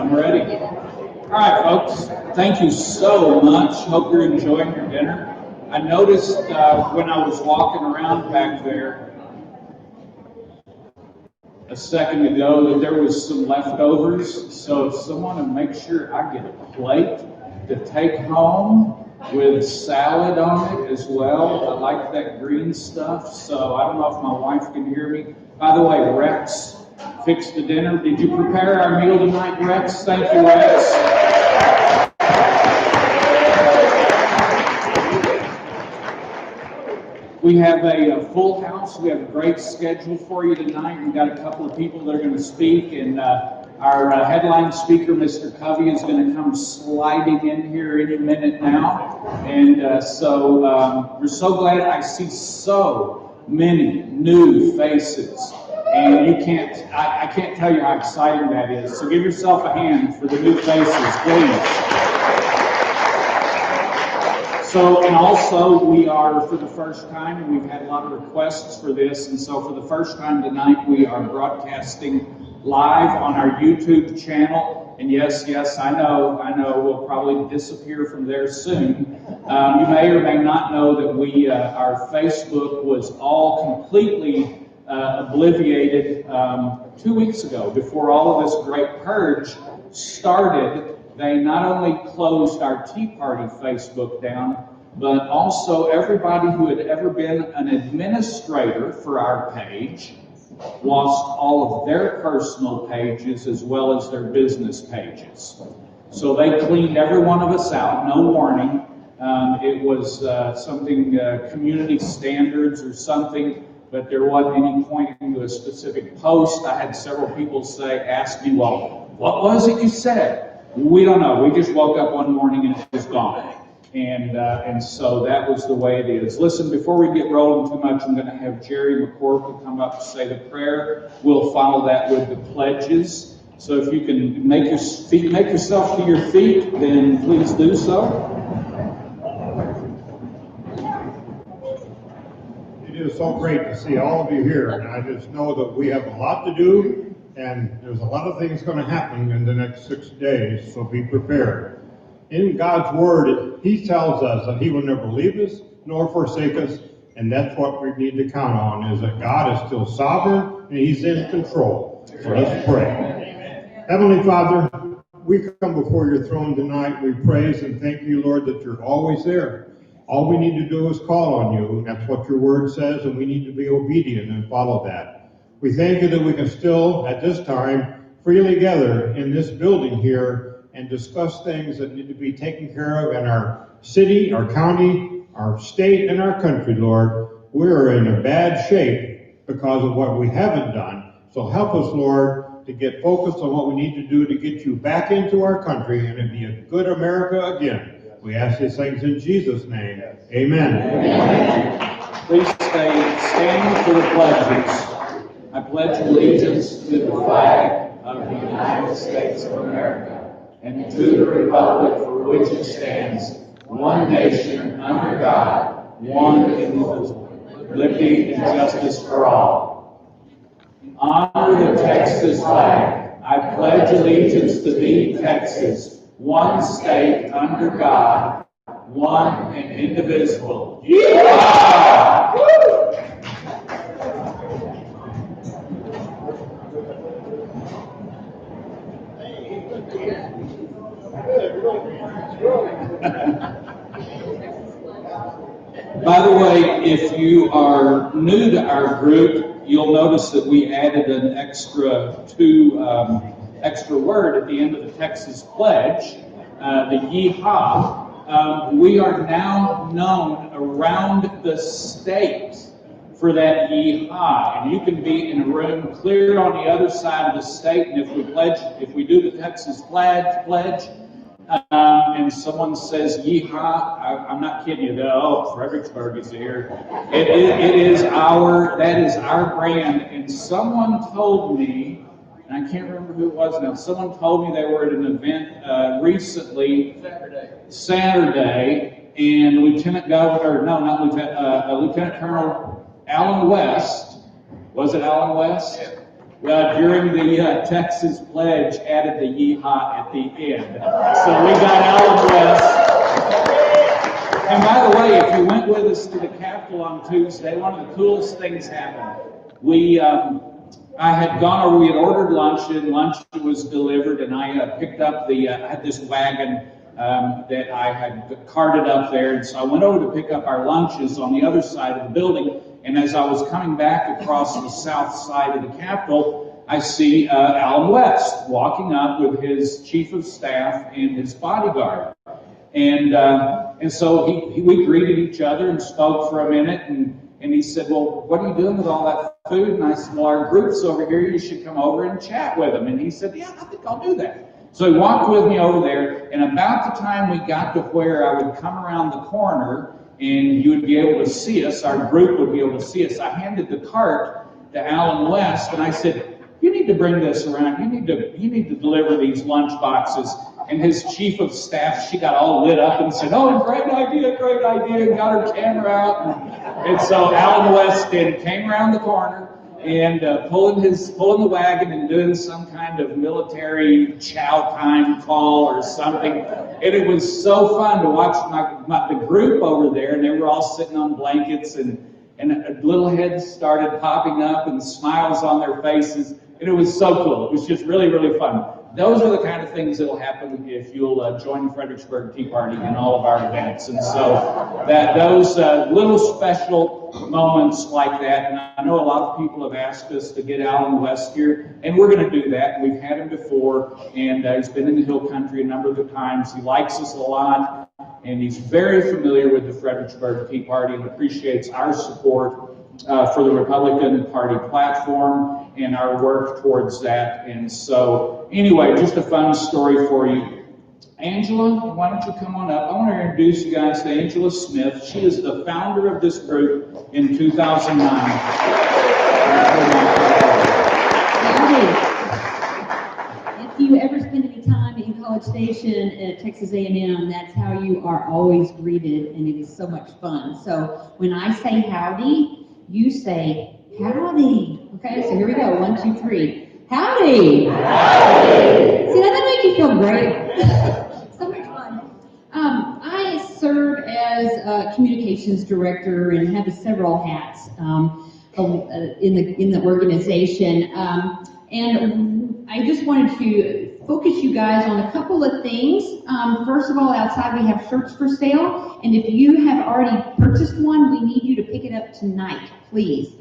I'm ready. All right, folks. Thank you so much. Hope you're enjoying your dinner. I noticed when I was walking around back there a second ago that there was some leftovers. So if someone would make sure I get a plate to take home with salad on it as well. I like that green stuff. So I don't know if my wife can hear me. By the way, Rex fixed the dinner. Did you prepare our meal tonight, Rex? Thank you, Rex. We have a full house. We have a great schedule for you tonight. We've got a couple of people that are going to speak, and our headline speaker, Mr. Covey, is going to come sliding in here any minute now. And so we're so glad I see so many new faces. And I can't tell you how exciting that is. So give yourself a hand for the new faces, please. So, and also we are, for the first time, and we've had a lot of requests for this, and so for the first time tonight, we are broadcasting live on our YouTube channel. And yes, I know, we'll probably disappear from there soon. You may or may not know that our Facebook was all completely obliviated 2 weeks ago. Before all of this great purge started, they not only closed our Tea Party Facebook down, but also everybody who had ever been an administrator for our page lost all of their personal pages as well as their business pages. So they cleaned every one of us out, no warning. It was something, community standards or something, but there wasn't any pointing to a specific post. I had several people ask me, well, what was it you said? We don't know. We just woke up one morning and it was gone. And so that was the way it is. Listen, before we get rolling too much, I'm going to have Jerry McCork come up to say the prayer. We'll follow that with the pledges. So if you can make yourself to your feet, then please do so. It is so great to see all of you here, and I just know that we have a lot to do. And there's a lot of things going to happen in the next 6 days, so be prepared. In God's Word, He tells us that He will never leave us nor forsake us, and that's what we need to count on, is that God is still sovereign and He's in control. So let's pray. Heavenly Father, we come before your throne tonight. We praise and thank you, Lord, that you're always there. All we need to do is call on you. That's what your Word says, and we need to be obedient and follow that. We thank you that we can still, at this time, freely gather in this building here and discuss things that need to be taken care of in our city, our county, our state, and our country, Lord. We're in a bad shape because of what we haven't done. So help us, Lord, to get focused on what we need to do to get you back into our country and to be a good America again. We ask these things in Jesus' name. Amen. Amen. Please stand for the pledges. I pledge allegiance to the flag of the United States of America and to the republic for which it stands, one nation under God, one indivisible, liberty and justice for all. Honor the Texas flag. I pledge allegiance to thee, Texas, one state under God, one and indivisible. Yeah! By the way, if you are new to our group, you'll notice that we added an extra word at the end of the Texas Pledge, the yeehaw. We are now known around the state for that yeehaw, and you can be in a room clear on the other side of the state, and if we do the Texas pledge, and someone says yeehaw, I'm not kidding you, Fredericksburg is here. That is our brand. And someone told me, and I can't remember who it was now, someone told me they were at an event recently, Saturday, and Lieutenant Colonel Alan West, was it Alan West? during the Texas Pledge, added the yeehaw at the end. So we got Allen West. And by the way, if you went with us to the Capitol on Tuesday, one of the coolest things happened. I had gone over, we had ordered lunch, and lunch was delivered, and I picked up I had this wagon that I had carted up there, and so I went over to pick up our lunches on the other side of the building, and as I was coming back across the south side of the Capitol, I see Allen West walking up with his chief of staff and his bodyguard. And so we greeted each other and spoke for a minute, and he said, well, what are you doing with all that food? And I said, well, our group's over here, you should come over and chat with them. And he said, yeah, I think I'll do that. So he walked with me over there, and about the time we got to where I would come around the corner and you would be able to see us, our group would be able to see us, I handed the cart to Allen West, and I said, you need to bring this around, you need to deliver these lunch boxes. And his chief of staff, she got all lit up and said, oh, great idea, and got her camera out. And so Allen West came around the corner and pulling the wagon and doing some kind of military chow time call or something. And it was so fun to watch the group over there, and they were all sitting on blankets, and little heads started popping up and smiles on their faces. And it was so cool. It was just really, really fun. Those are the kind of things that will happen if you'll join the Fredericksburg Tea Party in all of our events. And so those little special moments like that, and I know a lot of people have asked us to get Allen West here, and we're going to do that. We've had him before, and he's been in the Hill Country a number of times. He likes us a lot, and he's very familiar with the Fredericksburg Tea Party and appreciates our support for the Republican Party platform and our work towards that. And so, anyway, just a fun story for you. Angela, why don't you come on up? I want to introduce you guys to Angela Smith. She is the founder of this group in 2009. If you ever spend any time in College Station at Texas A&M, that's how you are always greeted, and it is so much fun. So when I say howdy, you say howdy. Okay, so here we go. 1, 2, 3. Howdy! Howdy! See, doesn't make you feel great? So much fun. I serve as a communications director and have several hats in the organization. And I just wanted to focus you guys on a couple of things. First of all, outside we have shirts for sale, and if you have already purchased one, we need you to pick it up tonight, please.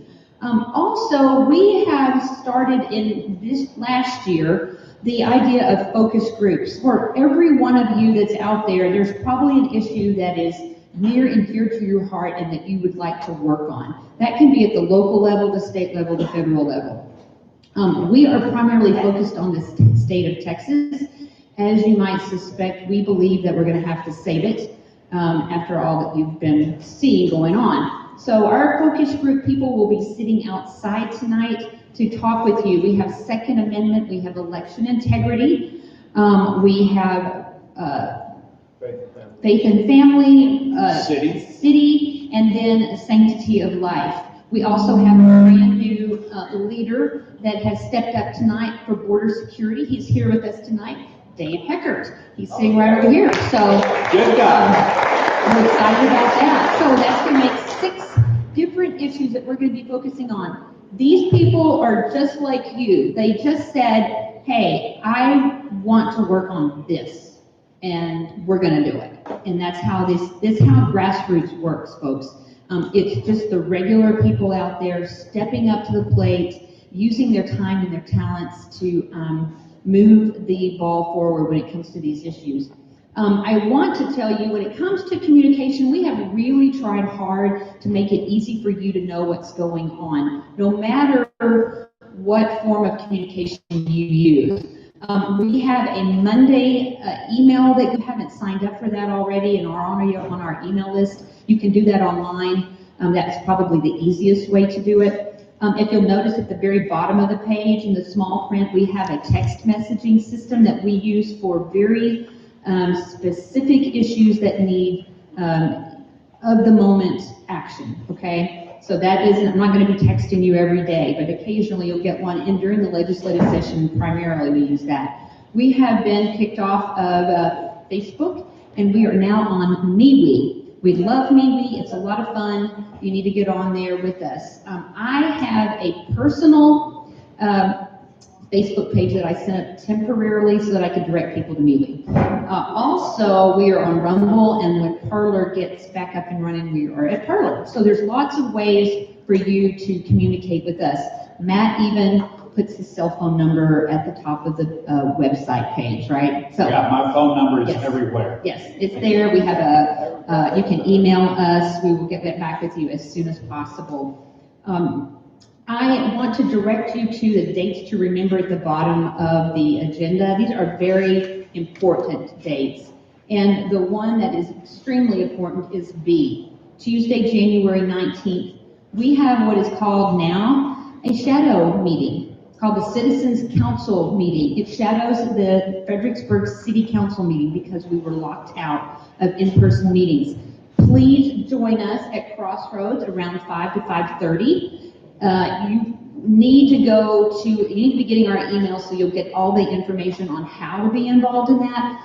Also, we have started in this last year the idea of focus groups. For every one of you that's out there, there's probably an issue that is near and dear to your heart and that you would like to work on. That can be at the local level, the state level, the federal level. We are primarily focused on the state of Texas. As you might suspect, we believe that we're going to have to save it after all that you've been seeing going on. So our focus group people will be sitting outside tonight to talk with you. We have Second Amendment, we have election integrity, we have faith and family, city, and then sanctity of life. We also have a brand new leader that has stepped up tonight for border security. He's here with us tonight, Dave Heckert. He's sitting right over here. So good guy. We're excited about that. So that's going to make 6 different issues that we're going to be focusing on. These people are just like you. They just said, hey, I want to work on this, and we're going to do it. And that's how this how grassroots works, folks. It's just the regular people out there stepping up to the plate, using their time and their talents to move the ball forward when it comes to these issues. I want to tell you, when it comes to communication, we have really tried hard to make it easy for you to know what's going on, no matter what form of communication you use. We have a Monday email that you haven't signed up for that already and are on our email list. You can do that online. That's probably the easiest way to do it. If you'll notice at the very bottom of the page in the small print, we have a text messaging system that we use for very specific issues that need of the moment action, okay? So that isn't, I'm not going to be texting you every day, but occasionally you'll get one, and during the legislative session, primarily we use that. We have been kicked off of Facebook, and we are now on MeWe. We love MeWe. It's a lot of fun. You need to get on there with us. I have a personal Facebook page that I set up temporarily so that I could direct people to MeWe. Also, we are on Rumble, and when Parler gets back up and running, we are at Parler. So there's lots of ways for you to communicate with us. Matt even puts his cell phone number at the top of the website page, right? So Yeah, my phone number is Yes. everywhere. yes, it's there. We have you can email us. We will get back with you as soon as possible. I want to direct you to the dates to remember at the bottom of the agenda. These are very important dates. And the one that is extremely important is B, Tuesday, January 19th. We have what is called now a shadow meeting, called the Citizens Council meeting. It shadows the Fredericksburg City Council meeting because we were locked out of in-person meetings. Please join us at Crossroads around 5 to 5:30. You need to be getting our emails so you'll get all the information on how to be involved in that.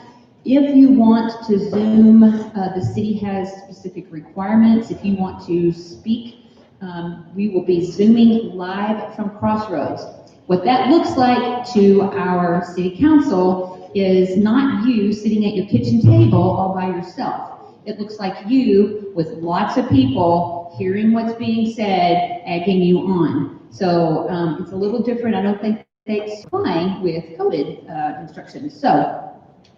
If you want to Zoom, the city has specific requirements. If you want to speak, we will be Zooming live from Crossroads. What that looks like to our city council is not you sitting at your kitchen table all by yourself. It looks like you with lots of people hearing what's being said, egging you on. So it's a little different. I don't think it's fine with COVID instructions. So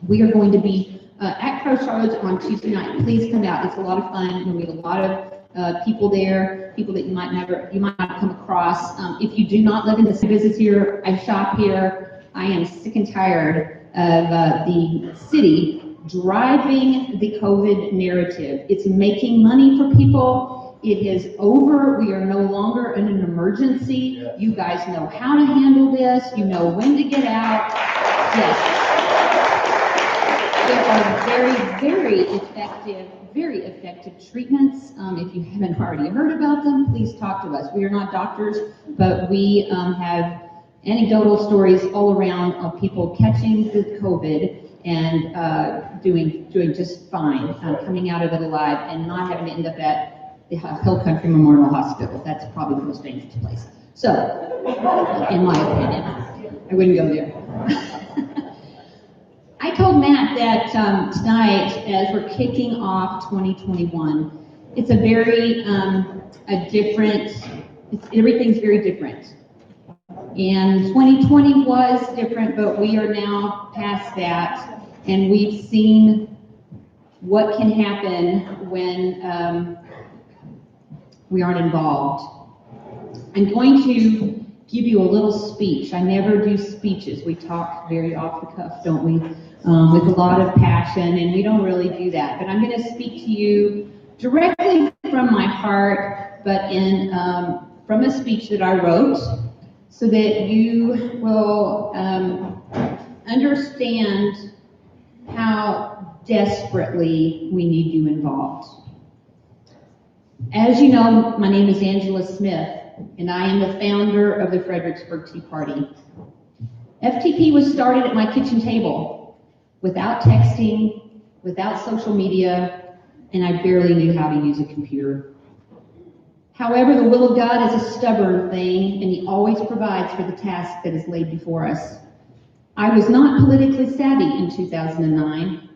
we are going to be at Crossroads on Tuesday night. Please come out. It's a lot of fun. We have a lot of people there, people that you might not come across. If you do not live in the city, visit here, I shop here. I am sick and tired of the city driving the COVID narrative. It's making money for people. It is over. We are no longer in an emergency. Yes. You guys know how to handle this. You know when to get out. Yes. There are very effective treatments. If you haven't already heard about them, please talk to us. We are not doctors, but we have anecdotal stories all around of people catching the COVID and doing just fine, coming out of it alive and not having to end up at the Hill Country Memorial Hospital. That's probably the most dangerous place. So, in my opinion, I wouldn't go there. I told Matt that tonight, as we're kicking off 2021, it's a very everything's very different. And 2020 was different, but we are now past that, and we've seen what can happen when we aren't involved. I'm going to give you a little speech. I never do speeches. We talk very off the cuff, don't we? With a lot of passion, and we don't really do that. But I'm going to speak to you directly from my heart, but from a speech that I wrote, so that you will understand how desperately we need you involved. As you know, my name is Angela Smith, and I am the founder of the Fredericksburg Tea Party. FTP was started at my kitchen table, without texting, without social media, and I barely knew how to use a computer. However, the will of God is a stubborn thing, and He always provides for the task that is laid before us. I was not politically savvy in 2009.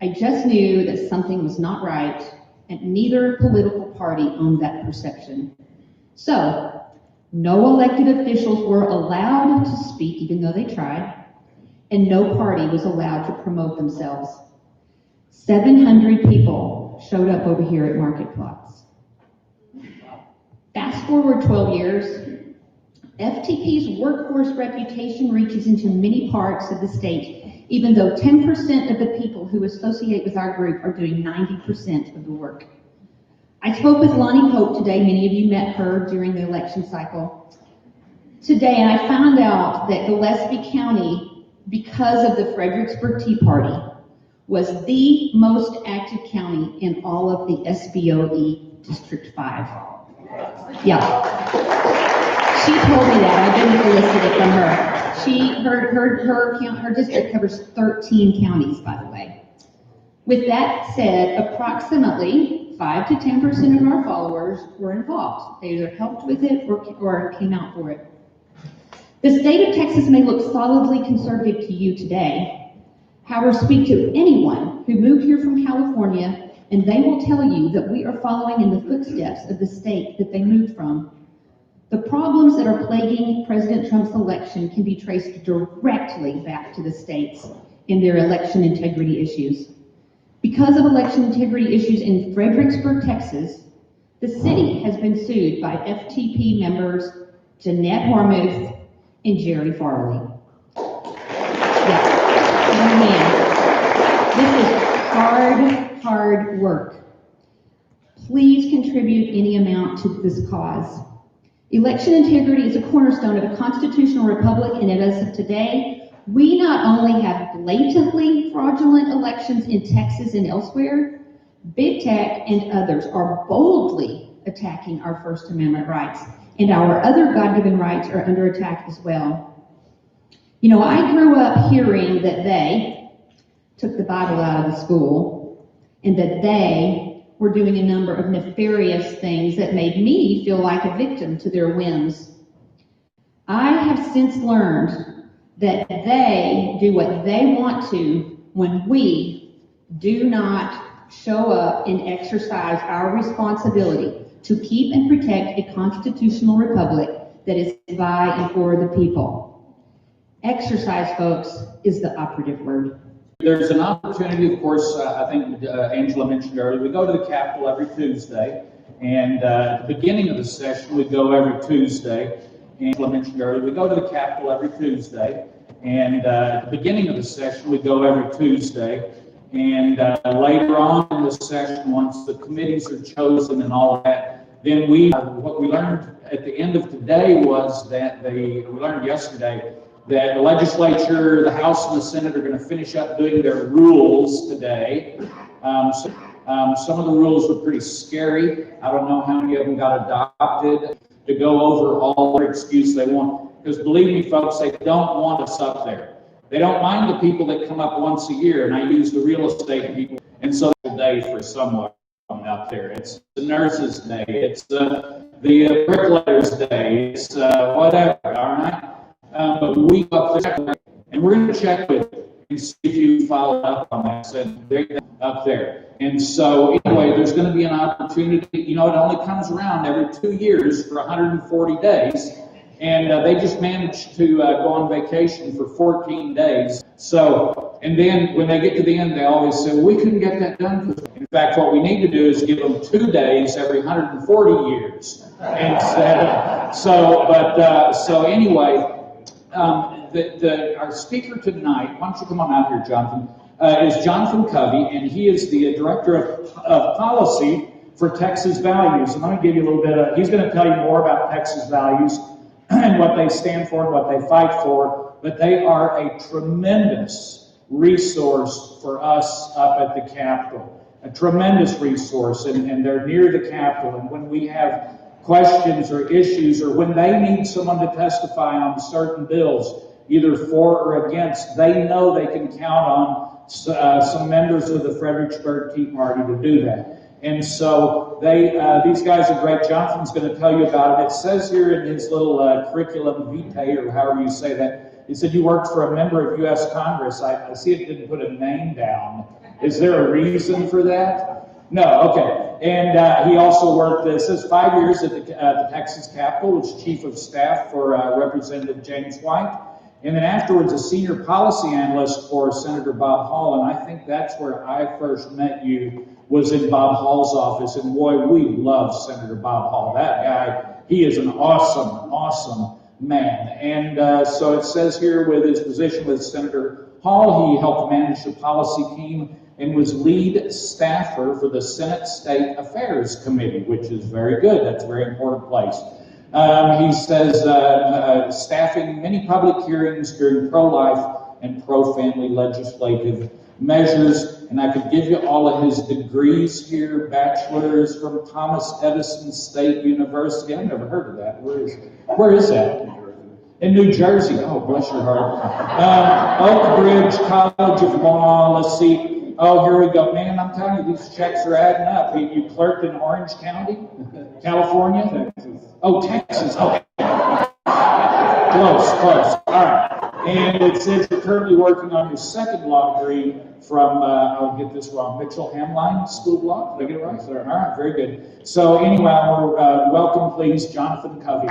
I just knew that something was not right, and neither political party owned that perception. So, no elected officials were allowed to speak, even though they tried, and no party was allowed to promote themselves. 700 people showed up over here at Marketplace. Fast forward 12 years, FTP's workforce reputation reaches into many parts of the state, even though 10% of the people who associate with our group are doing 90% of the work. I spoke with Lonnie Pope today. Many of you met her during the election cycle today, and I found out that Gillespie County, because of the Fredericksburg Tea Party, was the most active county in all of the SBOE District 5. Yeah. She told me that. I didn't elicit it from her. Her district covers 13 counties, by the way. With that said, approximately 5 to 10% of our followers were involved. They either helped with it or came out for it. The state of Texas may look solidly conservative to you today. However, speak to anyone who moved here from California, and they will tell you that we are following in the footsteps of the state that they moved from. The problems that are plaguing President Trump's election can be traced directly back to the states and their election integrity issues. Because of election integrity issues in Fredericksburg, Texas, the city has been sued by FTP members Jeanette Hormuth and Jerry Farley. Yeah. Man, this is hard work. Please contribute any amount to this cause. Election integrity is a cornerstone of a constitutional republic, and as of today, we not only have blatantly fraudulent elections in Texas and elsewhere, big tech and others are boldly attacking our First Amendment rights, and our other God-given rights are under attack as well. You know, I grew up hearing that they took the Bible out of the school, and that they were doing a number of nefarious things that made me feel like a victim to their whims. I have since learned that they do what they want to when we do not show up and exercise our responsibility to keep and protect a constitutional republic that is by and for the people. Exercise, folks, is the operative word. There's an opportunity, of course, I think Angela mentioned earlier, we go to the Capitol every Tuesday, and at the beginning of the session, we go every Tuesday. Angela mentioned earlier, we go to the Capitol every Tuesday, and at the beginning of the session, we go every Tuesday, and later on in the session, once the committees are chosen and all of that, then what we learned at the end of today was that we learned yesterday that the legislature, the House and the Senate are going to finish up doing their rules today. Some of the rules were pretty scary. I don't know how many of them got adopted to go over all the excuse they want. Because believe me, folks, they don't want us up there. They don't mind the people that come up once a year, and I use the real estate people. And so day for someone out there. It's the nurses' day. It's the bricklayers' day. It's whatever, all right? But we go up there, and we're going to check with you and see if you followed up on that. Said they're up there. And so anyway, there's going to be an opportunity. You know, it only comes around every 2 years for 140 days. And they just managed to go on vacation for 14 days. So, and then when they get to the end, they always say, well, we couldn't get that done. In fact, what we need to do is give them 2 days every 140 years. And so anyway, our speaker tonight, why don't you come on out here, Jonathan, is Jonathan Covey, and he is the director of policy for Texas Values. And let me give you a little bit he's going to tell you more about Texas Values and what they stand for and what they fight for, but they are a tremendous resource for us up at the Capitol. A tremendous resource, and they're near the Capitol, and when we have questions or issues, or when they need someone to testify on certain bills, either for or against, they know they can count on some members of the Fredericksburg Tea Party to do that. And so these guys are great. Jonathan's going to tell you about it. It says here in his little curriculum vitae, or however you say that, he said you worked for a member of U.S. Congress. I see it didn't put a name down. Is there a reason for that? No, okay. And he also worked, it says 5 years at the Texas Capitol, was chief of staff for Representative James White. And then afterwards, a senior policy analyst for Senator Bob Hall. And I think that's where I first met you, was in Bob Hall's office. And boy, we love Senator Bob Hall. That guy, he is an awesome man. And so it says here, with his position with Senator Hall, he helped manage the policy team and was lead staffer for the Senate State Affairs Committee, which is very good. That's a very important place. He says staffing many public hearings during pro-life and pro-family legislative measures. And I could give you all of his degrees here, bachelor's from Thomas Edison State University. I've never heard of that. Where is that? In New Jersey. Oh, bless your heart. Oak Ridge College of Law. Let's see. Oh, here we go. Man, I'm telling you, these checks are adding up. You clerked in Orange County, California? Texas. Oh, Texas. Okay. Close. All right. And it says you're currently working on your second law degree from, I'll get this wrong, Mitchell Hamline School of Law. Did I get it right? Sir. All right, very good. So anyway, welcome, please, Jonathan Covey.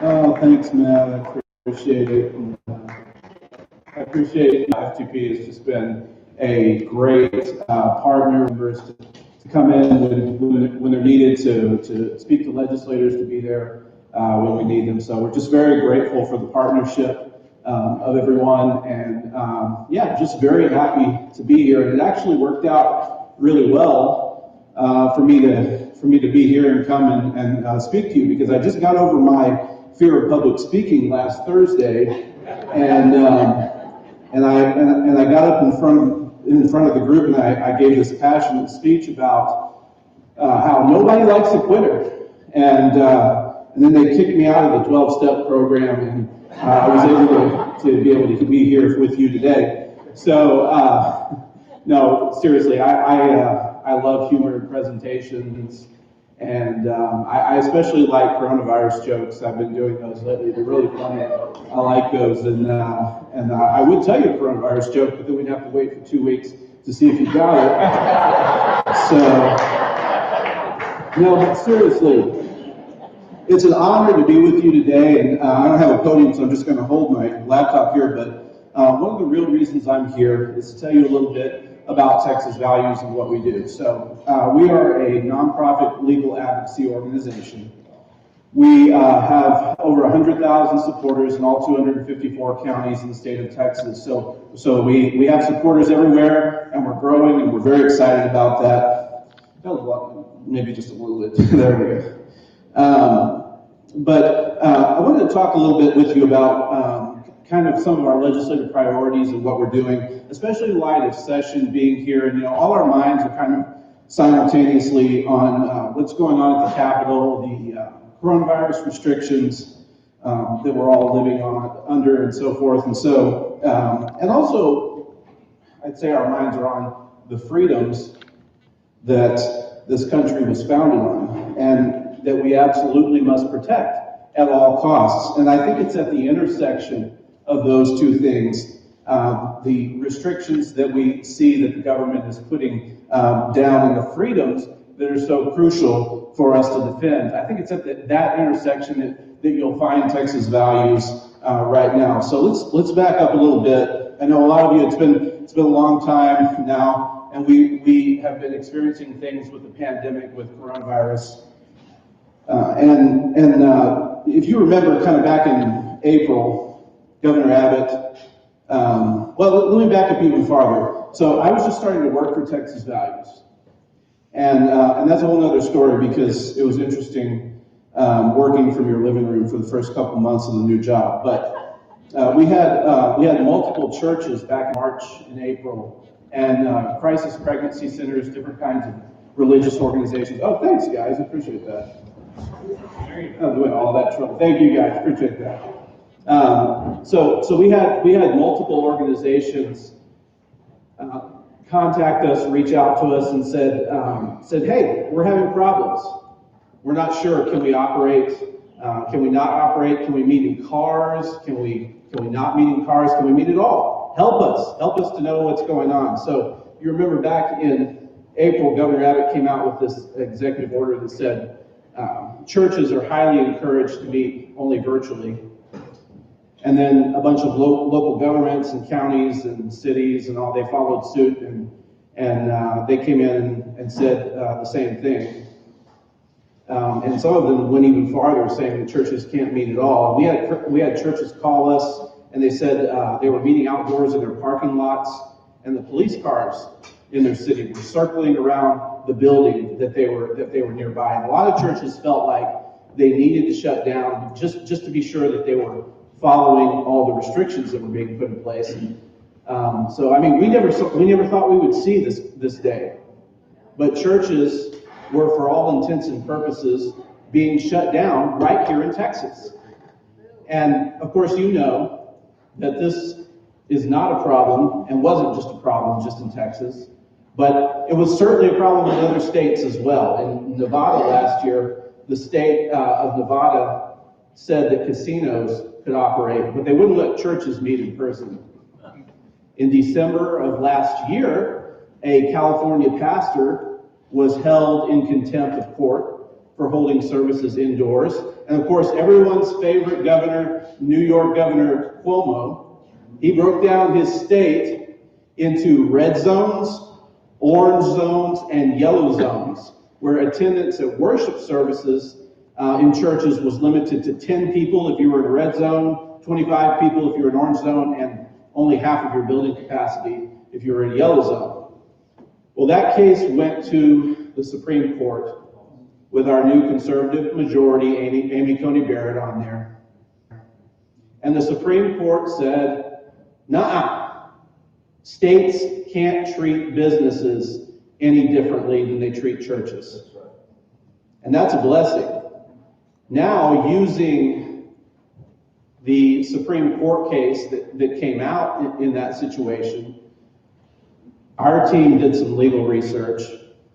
Oh, thanks, Matt. I appreciate it. And, I appreciate FTP has just been a great partner members to come in when they're needed, to speak to legislators, to be there when we need them. So we're just very grateful for the partnership of everyone, and yeah, just very happy to be here. And it actually worked out really well for me to be here and come and speak to you, because I just got over my fear of public speaking last Thursday, and I got up in front of the group, and I gave this passionate speech about how nobody likes a quitter, and then they kicked me out of the 12-step program, and I was able to be here with you today. So no, seriously, I love humor in presentations. And I especially like coronavirus jokes. I've been doing those lately. They're really funny. I like those. And I would tell you a coronavirus joke, but then we'd have to wait for 2 weeks to see if you got it. So, no, but seriously, it's an honor to be with you today. And I don't have a podium, so I'm just going to hold my laptop here. But one of the real reasons I'm here is to tell you a little bit about Texas Values and what we do. So we are a nonprofit legal advocacy organization. We have over 100,000 supporters in all 254 counties in the state of Texas. So we have supporters everywhere, and we're growing, and we're very excited about that. That was maybe just a little bit. There we go. But I wanted to talk a little bit with you about kind of some of our legislative priorities and what we're doing, especially in light of session being here. And, all our minds are kind of simultaneously on what's going on at the Capitol, the coronavirus restrictions that we're all living under and so forth. And so, and also, I'd say our minds are on the freedoms that this country was founded on and that we absolutely must protect at all costs. And I think it's at the intersection of those two things, the restrictions that we see that the government is putting down and the freedoms that are so crucial for us to defend. I think it's at that intersection that you'll find Texas Values right now. So let's back up a little bit. I know a lot of you, it's been a long time now, and we have been experiencing things with the pandemic, with coronavirus. And if you remember kind of back in April, Governor Abbott, well, let me back up even farther. So I was just starting to work for Texas Values. And that's a whole other story, because it was interesting working from your living room for the first couple months of the new job. But we had multiple churches back in March and April, and crisis pregnancy centers, different kinds of religious organizations. Oh, thanks, guys. I appreciate that. All that trouble. Thank you, guys. Appreciate that. So we had multiple organizations contact us, reach out to us, and said, hey, we're having problems. We're not sure. Can we operate? Can we not operate? Can we meet in cars? Can we not meet in cars? Can we meet at all? Help us to know what's going on. So you remember back in April, Governor Abbott came out with this executive order that said churches are highly encouraged to meet only virtually. And then a bunch of local governments and counties and cities and all, they followed suit, and they came in and said the same thing. And some of them went even farther, saying that churches can't meet at all. We had churches call us, and they said they were meeting outdoors in their parking lots, and the police cars in their city were circling around the building that they were nearby. And a lot of churches felt like they needed to shut down just to be sure that they were following all the restrictions that were being put in place. And, so, I mean, we never thought we would see this day. But churches were, for all intents and purposes, being shut down right here in Texas. And, of course, you know that this is not a problem and wasn't just a problem just in Texas, but it was certainly a problem in other states as well. In Nevada last year, the state of Nevada said that casinos could operate, but they wouldn't let churches meet in person. In December of last year, a California pastor was held in contempt of court for holding services indoors. And of course, everyone's favorite governor, New York Governor Cuomo, he broke down his state into red zones, orange zones, and yellow zones, where attendance at worship services in churches was limited to 10 people if you were in a red zone, 25 people if you were in an orange zone, and only half of your building capacity if you were in a yellow zone. Well, that case went to the Supreme Court with our new conservative majority, Amy Coney Barrett, on there. And the Supreme Court said, nah, states can't treat businesses any differently than they treat churches. And that's a blessing. Now, using the Supreme Court case that came out in that situation, our team did some legal research,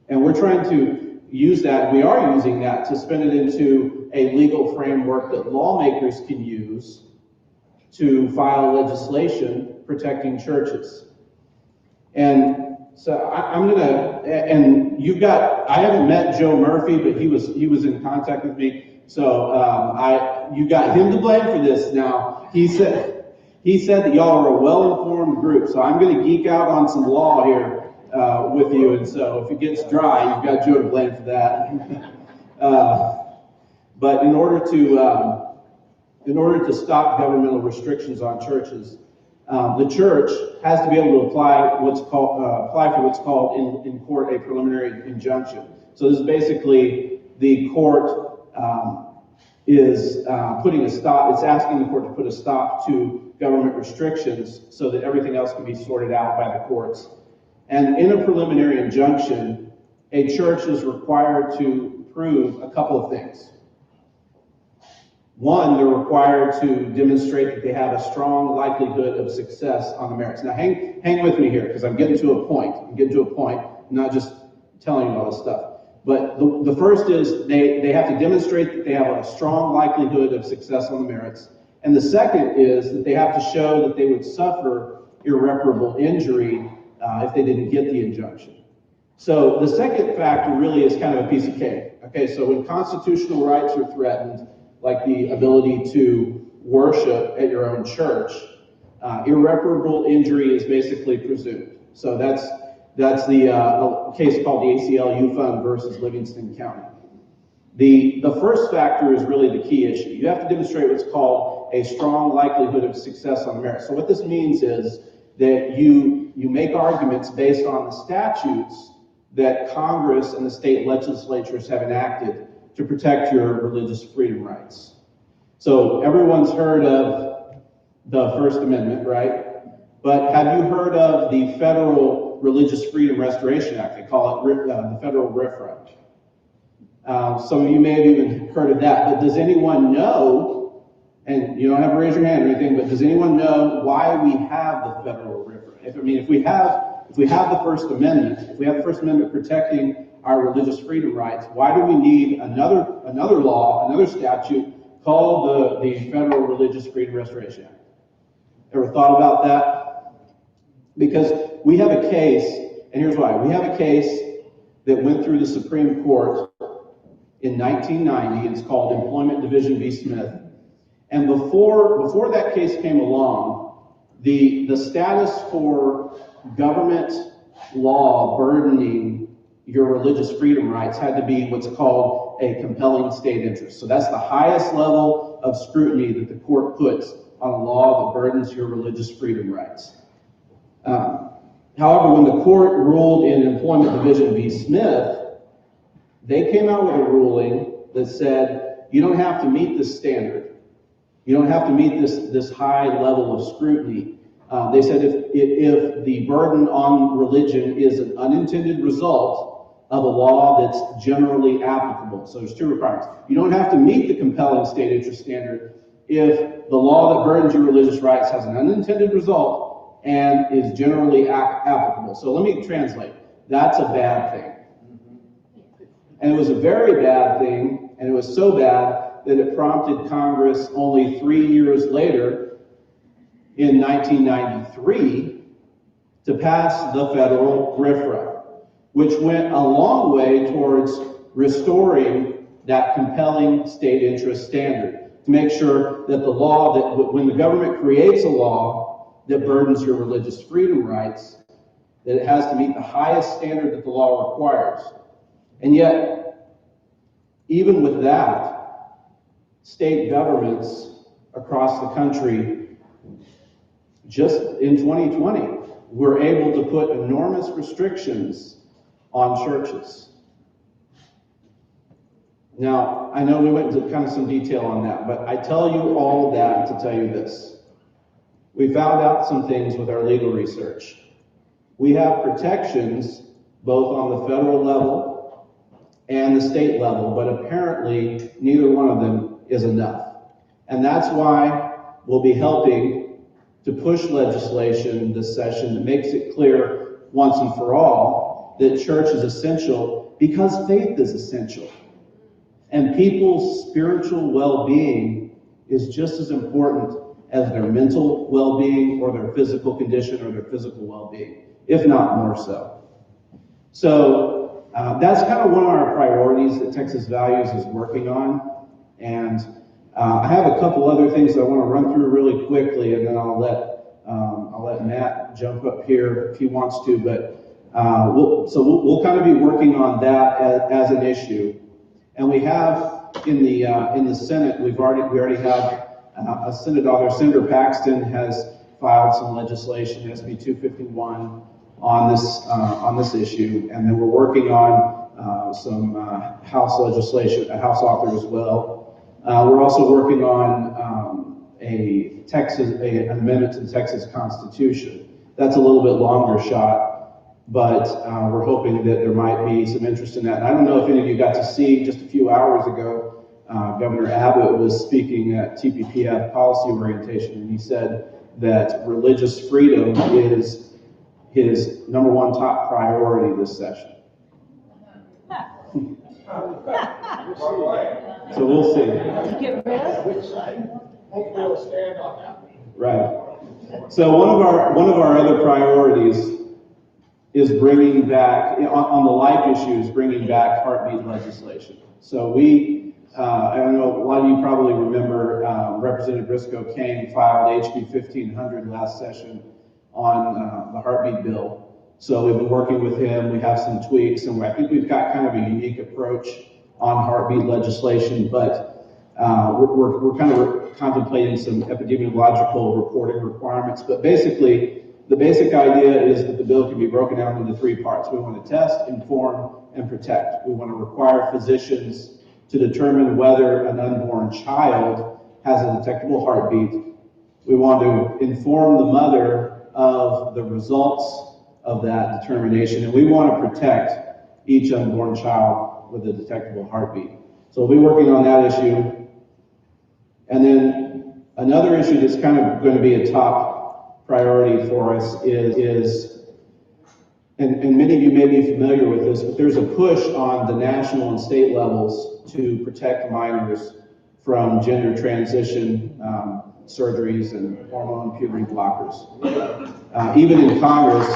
and we're trying to use that, we are using that to spin it into a legal framework that lawmakers can use to file legislation protecting churches. And so I'm gonna, and you've got, I haven't met Joe Murphy, but he was in contact with me. So you got him to blame for this now. He said that y'all are a well-informed group, so I'm gonna geek out on some law here with you, and so if it gets dry, you've got Joe to blame for that. But in order to stop governmental restrictions on churches, the church has to be able to apply for what's called in court a preliminary injunction. So this is basically the court is putting a stop. It's asking the court to put a stop to government restrictions so that everything else can be sorted out by the courts. And in a preliminary injunction, a church is required to prove a couple of things. One, they're required to demonstrate that they have a strong likelihood of success on the merits. Now, hang with me here, because I'm getting to a point. I'm not just telling you all this stuff. But the first is they have to demonstrate that they have a strong likelihood of success on the merits. And the second is that they have to show that they would suffer irreparable injury if they didn't get the injunction. So the second factor really is kind of a piece of cake. Okay, so when constitutional rights are threatened, like the ability to worship at your own church, irreparable injury is basically presumed. So that's the case called the ACLU Fund versus Livingston County. The first factor is really the key issue. You have to demonstrate what's called a strong likelihood of success on merit. So what this means is that you make arguments based on the statutes that Congress and the state legislatures have enacted to protect your religious freedom rights. So everyone's heard of the First Amendment, right? But have you heard of the Federal Religious Freedom Restoration Act? They call it the Federal RFRA. Some of you may have even heard of that, but does anyone know, and you don't have to raise your hand or anything, but does anyone know why we have the Federal RFRA? If we have the First Amendment, if we have the First Amendment protecting our religious freedom rights, why do we need another law, another statute called the Federal Religious Freedom Restoration Act? Ever thought about that? Because we have a case, and here's why. We have a case that went through the Supreme Court in 1990. It's called Employment Division v. Smith. And before that case came along, the status for government law burdening your religious freedom rights had to be what's called a compelling state interest. So that's the highest level of scrutiny that the court puts on a law that burdens your religious freedom rights. However, when the court ruled in Employment Division v. Smith, they came out with a ruling that said you don't have to meet this standard. You don't have to meet this high level of scrutiny. They said if the burden on religion is an unintended result of a law that's generally applicable. So there's two requirements. You don't have to meet the compelling state interest standard if the law that burdens your religious rights has an unintended result and is generally applicable. So let me translate. That's a bad thing. And it was a very bad thing, and it was so bad that it prompted Congress only 3 years later, in 1993, to pass the federal RFRA, which went a long way towards restoring that compelling state interest standard, to make sure that the law, that when the government creates a law that burdens your religious freedom rights, that it has to meet the highest standard that the law requires. And yet, even with that, state governments across the country, just in 2020, were able to put enormous restrictions on churches. Now, I know we went into kind of some detail on that, but I tell you all of that to tell you this. We found out some things with our legal research. We have protections both on the federal level and the state level, but apparently neither one of them is enough. And that's why we'll be helping to push legislation this session that makes it clear once and for all that church is essential because faith is essential. And people's spiritual well-being is just as important as their mental well-being or their physical condition or their physical well-being, if not more so. So that's kind of one of our priorities that Texas Values is working on. And I have a couple other things that I want to run through really quickly, and then I'll let Matt jump up here if he wants to. But we'll kind of be working on that as an issue. And we have in the Senate, we already have a Senator Paxton has filed some legislation, SB 251, on this issue, and then we're working on some House legislation, a House author as well. We're also working on an amendment to the Texas Constitution. That's a little bit longer shot, but we're hoping that there might be some interest in that. And I don't know if any of you got to see just a few hours ago, Governor Abbott was speaking at TPPF policy orientation, and he said that religious freedom is his number one top priority this session. So we'll see. Hopefully we'll stand on that. Right. So one of our other priorities is bringing back, on the life issues, bringing back heartbeat legislation. So I don't know, a lot of you probably remember Representative Briscoe Cain filed HB 1500 last session on the heartbeat bill. So we've been working with him. We have some tweaks, and I think we've got kind of a unique approach on heartbeat legislation, but we're kind of contemplating some epidemiological reporting requirements. But basically, the basic idea is that the bill can be broken down into three parts. We want to test, inform, and protect. We want to require physicians to determine whether an unborn child has a detectable heartbeat. We want to inform the mother of the results of that determination, and we want to protect each unborn child with a detectable heartbeat. So we'll be working on that issue. And then another issue that's kind of going to be a top priority for us is and many of you may be familiar with this, but there's a push on the national and state levels to protect minors from gender transition surgeries and hormone and puberty blockers. Even in Congress,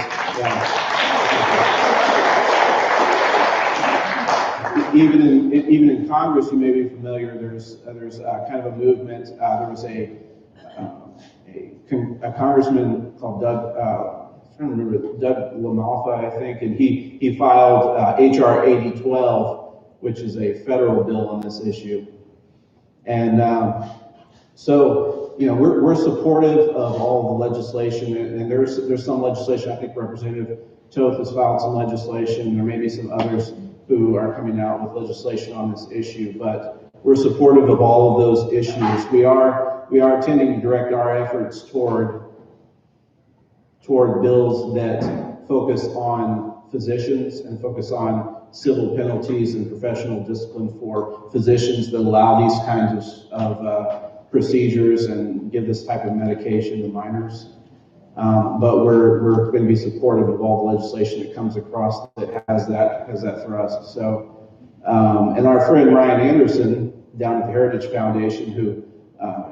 even in Congress, you may be familiar. There's kind of a movement. There was a congressman called Doug LaMalfa, I think, and he filed HR 8012, which is a federal bill on this issue. And so, we're supportive of all the legislation, and there's some legislation. I think Representative Toth has filed some legislation. There may be some others who are coming out with legislation on this issue, but we're supportive of all of those issues. We are tending to direct our efforts toward bills that focus on physicians and focus on civil penalties and professional discipline for physicians that allow these kinds of procedures and give this type of medication to minors. But we're going to be supportive of all the legislation that comes across that has that thrust. So, and our friend Ryan Anderson down at the Heritage Foundation, who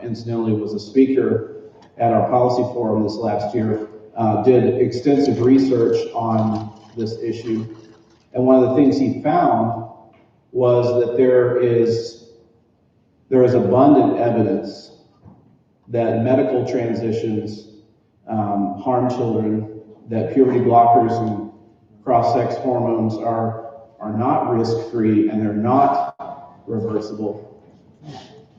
incidentally was a speaker at our policy forum this last year, did extensive research on this issue. And one of the things he found was that there is abundant evidence that medical transitions harm children, that puberty blockers and cross-sex hormones are not risk-free and they're not reversible.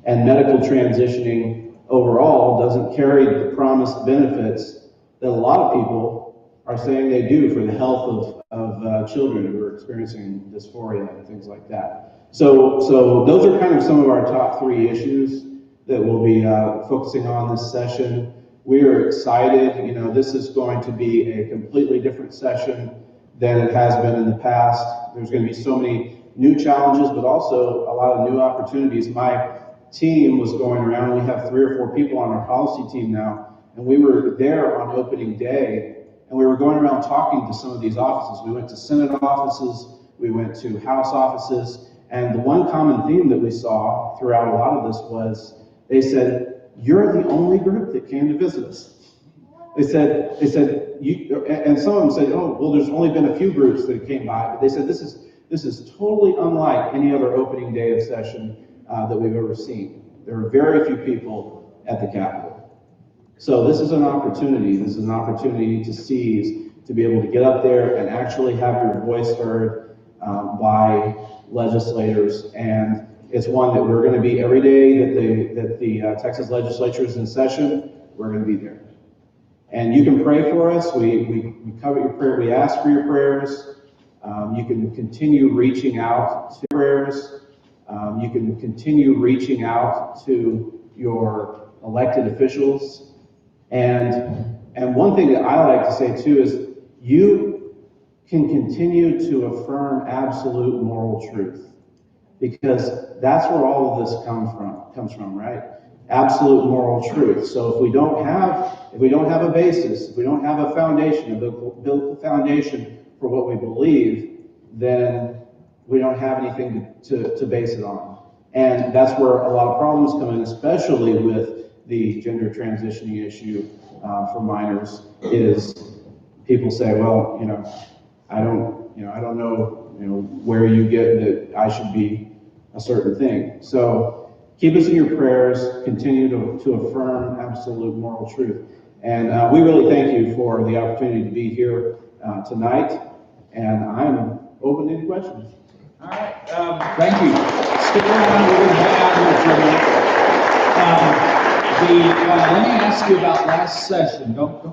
And medical transitioning overall doesn't carry the promised benefits that a lot of people are saying they do for the health of children who are experiencing dysphoria and things like that. So those are kind of some of our top 3 issues that we'll be focusing on this session. We are excited. You know, this is going to be a completely different session than it has been in the past. There's going to be so many new challenges, but also a lot of new opportunities. My team was going around. We have 3 or 4 people on our policy team now, and we were there on opening day, and we were going around talking to some of these offices. We went to Senate offices, we went to House offices, and the one common theme that we saw throughout a lot of this was they said, "You're the only group that came to visit us." They said, and some of them said, "Oh, well, there's only been a few groups that came by," but they said this is totally unlike any other opening day of session that we've ever seen. There are very few people at the Capitol. So this is an opportunity. This is an opportunity to seize, to be able to get up there and actually have your voice heard by legislators. And it's one that we're going to be every day that the Texas legislature is in session. We're going to be there. And you can pray for us. We cover your prayer. We ask for your prayers. You can continue reaching out to prayers. You can continue reaching out to your elected officials. And one thing that I like to say too is you can continue to affirm absolute moral truth, because that's where all of this comes from, right? Absolute moral truth. So if we don't have a basis, if we don't have a foundation, a biblical foundation for what we believe, then we don't have anything to base it on. And that's where a lot of problems come in, especially with the gender transitioning issue for minors, is people say, well, I don't know, where you get that I should be a certain thing. So keep us in your prayers, continue to affirm absolute moral truth. And we really thank you for the opportunity to be here tonight, and I'm open to any questions. All right, thank you. Stick around, we're going to hang out here for a minute. Let me ask you about last session. Don't go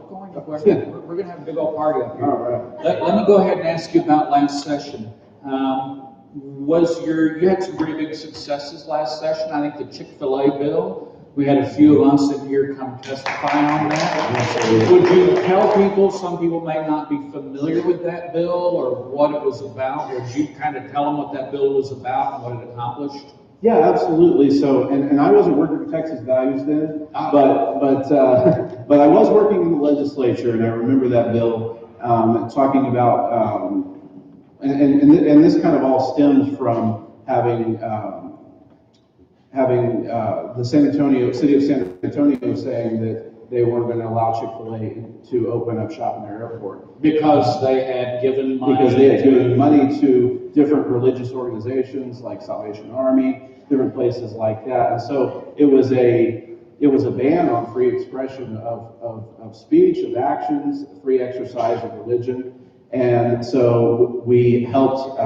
anywhere. We're going to have a big old party up here. All right. Let me go ahead and ask you about last session. You had some pretty big successes last session. I think the Chick-fil-A bill, we had a few of us in here come testify on that. Would you tell people, some people may not be familiar with that bill or what it was about? Would you kind of tell them what that bill was about and what it accomplished? Yeah, absolutely. So, and I wasn't working for Texas Values then, but I was working in the legislature, and I remember that bill talking about, and this kind of all stems from having the city of San Antonio saying that they weren't going to allow Chick-fil-A to open up shop in their airport. Because they had given money. Because they had given money to different religious organizations like Salvation Army, different places like that. And so it was a ban on free expression of speech, of actions, free exercise of religion. And so we helped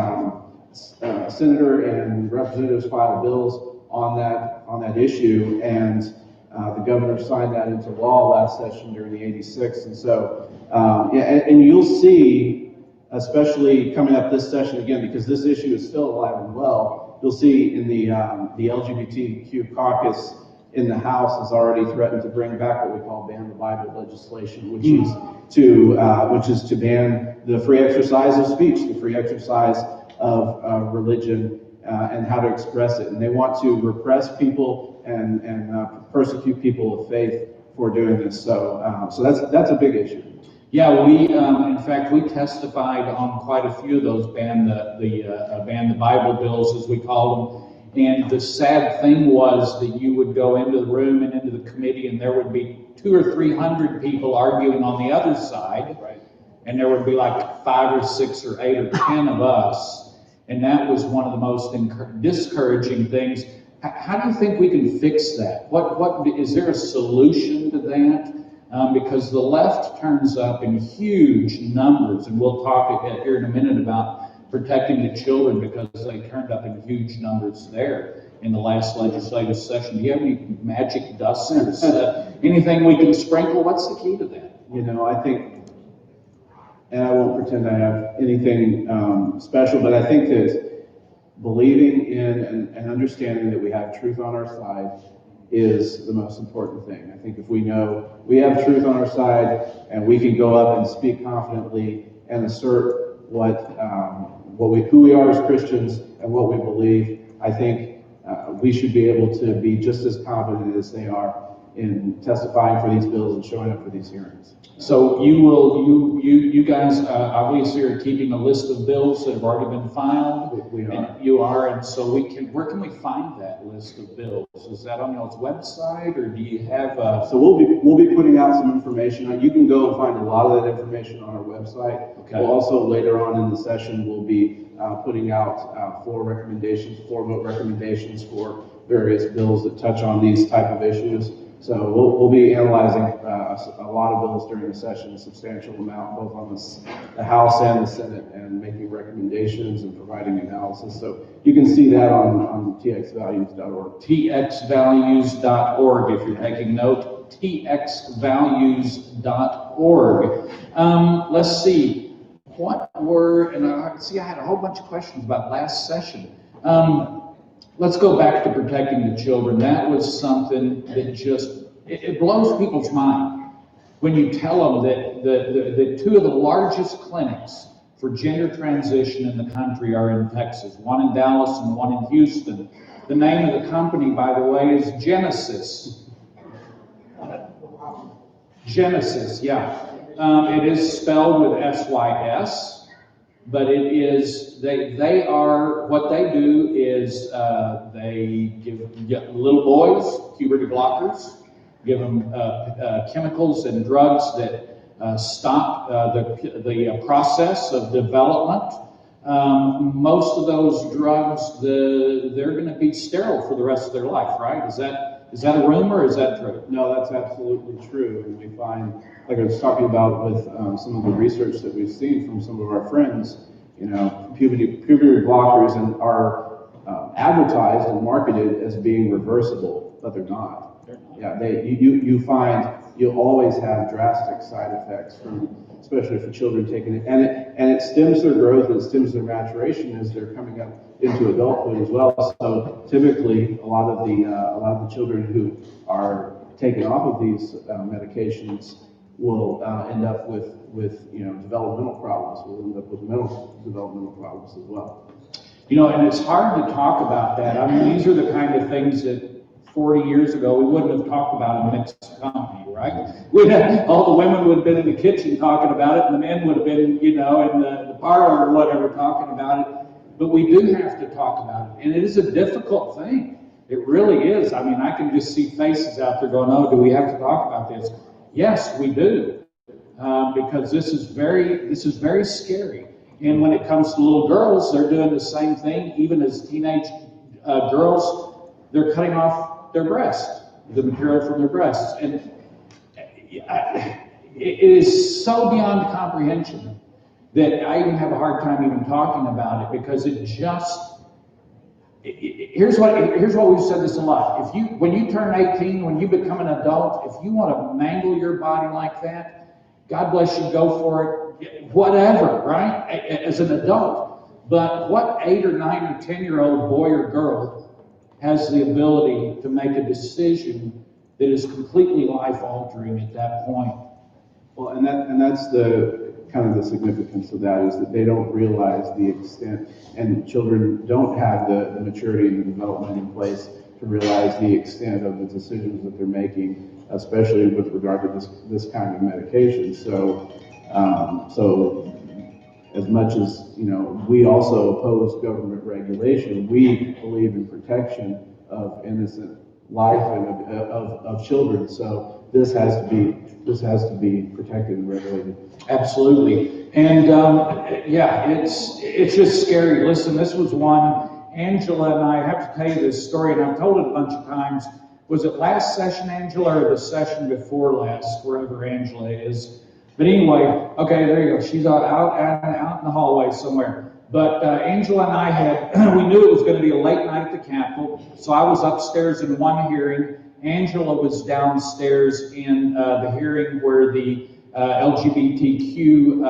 Senator and representatives file bills on that issue, and the governor signed that into law last session during the 86. And so, and you'll see, especially coming up this session again, because this issue is still alive and well, you'll see in the LGBTQ caucus in the House has already threatened to bring back what we call ban the Bible legislation, which is to ban the free exercise of speech, the free exercise of religion, and how to express it. And they want to repress people and persecute people of faith for doing this. So that's a big issue. Yeah, in fact, we testified on quite a few of those ban the Bible bills, as we call them. And the sad thing was that you would go into the room and into the committee, and there would be 200 or 300 people arguing on the other side, right? And there would be like 5 or 6 or 8 or 10 of us, and that was one of the most discouraging things. How do you think we can fix that? What is there a solution to that? Because the left turns up in huge numbers, and we'll talk here in a minute about protecting the children, because they turned up in huge numbers there in the last legislative session. Do you have any magic dusters? Anything we can sprinkle? What's the key to that? I think, and I won't pretend I have anything special, but I think that believing in and understanding that we have truth on our side is the most important thing. I think if we know we have truth on our side and we can go up and speak confidently and assert who we are as Christians and what we believe, I think we should be able to be just as confident as they are in testifying for these bills and showing up for these hearings. So you guys obviously are keeping a list of bills that have already been filed. We are. And you are, and so where can we find that list of bills? Is that on y'all's website, or do you have So we'll be putting out some information. You can go and find a lot of that information on our website. Okay. We'll also later on in the session we'll be putting out 4 vote recommendations for various bills that touch on these type of issues. So we'll be analyzing a lot of bills during the session, a substantial amount, both on the House and the Senate, and making recommendations and providing analysis. So you can see that on txvalues.org. txvalues.org, if you're taking note, txvalues.org. Let's see, I had a whole bunch of questions about last session. Let's go back to protecting the children. That was something that just, it blows people's mind when you tell them that 2 of the largest clinics for gender transition in the country are in Texas, one in Dallas and one in Houston. The name of the company, by the way, is Genesis. Genesis, yeah. It is spelled with S-Y-S. But it is, they are, what they do is they give little boys puberty blockers, give them chemicals and drugs that stop the process of development. Most of those drugs, they're going to be sterile for the rest of their life, right? Is that a rumor, or is that true? No, that's absolutely true. And we find, like I was talking about with some of the research that we've seen from some of our friends, puberty blockers are advertised and marketed as being reversible, but they're not. Yeah, you find you'll always have drastic side effects especially for children taking it, and it stems their growth, it stems their maturation as they're coming up into adulthood as well. So typically, a lot of the children who are taken off of these medications will end up with developmental problems. Will end up with mental developmental problems as well. And it's hard to talk about that. I mean, these are the kind of things that 40 years ago we wouldn't have talked about in mixed company, right? All the women would have been in the kitchen talking about it, and the men would have been, in the parlor or whatever talking about it. But we do have to talk about it, and it is a difficult thing. It really is. I mean, I can just see faces out there going, "Oh, do we have to talk about this?" Yes, we do, because this is very scary. And when it comes to little girls, they're doing the same thing. Even as teenage girls, they're cutting off their breast, the material from their breasts, and it is so beyond comprehension that I even have a hard time even talking about it, because it just, here's what we've said this a lot. When you turn 18, when you become an adult, if you want to mangle your body like that, God bless you, go for it, whatever, right? As an adult. But what 8 or 9 or 10-year-old boy or girl has the ability to make a decision that is completely life-altering at that point? Well, and that's the kind of the significance of that, is that they don't realize the extent, and children don't have the maturity and the development in place to realize the extent of the decisions that they're making, especially with regard to this kind of medication. So as much as, we also oppose government regulation, we believe in protection of innocent life and of children. So this has to be protected and regulated. Absolutely. And it's just scary. Listen, this was one, Angela and I have to tell you this story, and I've told it a bunch of times. Was it last session, Angela, or the session before last, wherever Angela is? But anyway, okay, there you go. She's out in the hallway somewhere. But Angela and I we knew it was going to be a late night at the Capitol, so I was upstairs in one hearing. Angela was downstairs in the hearing where the LGBTQ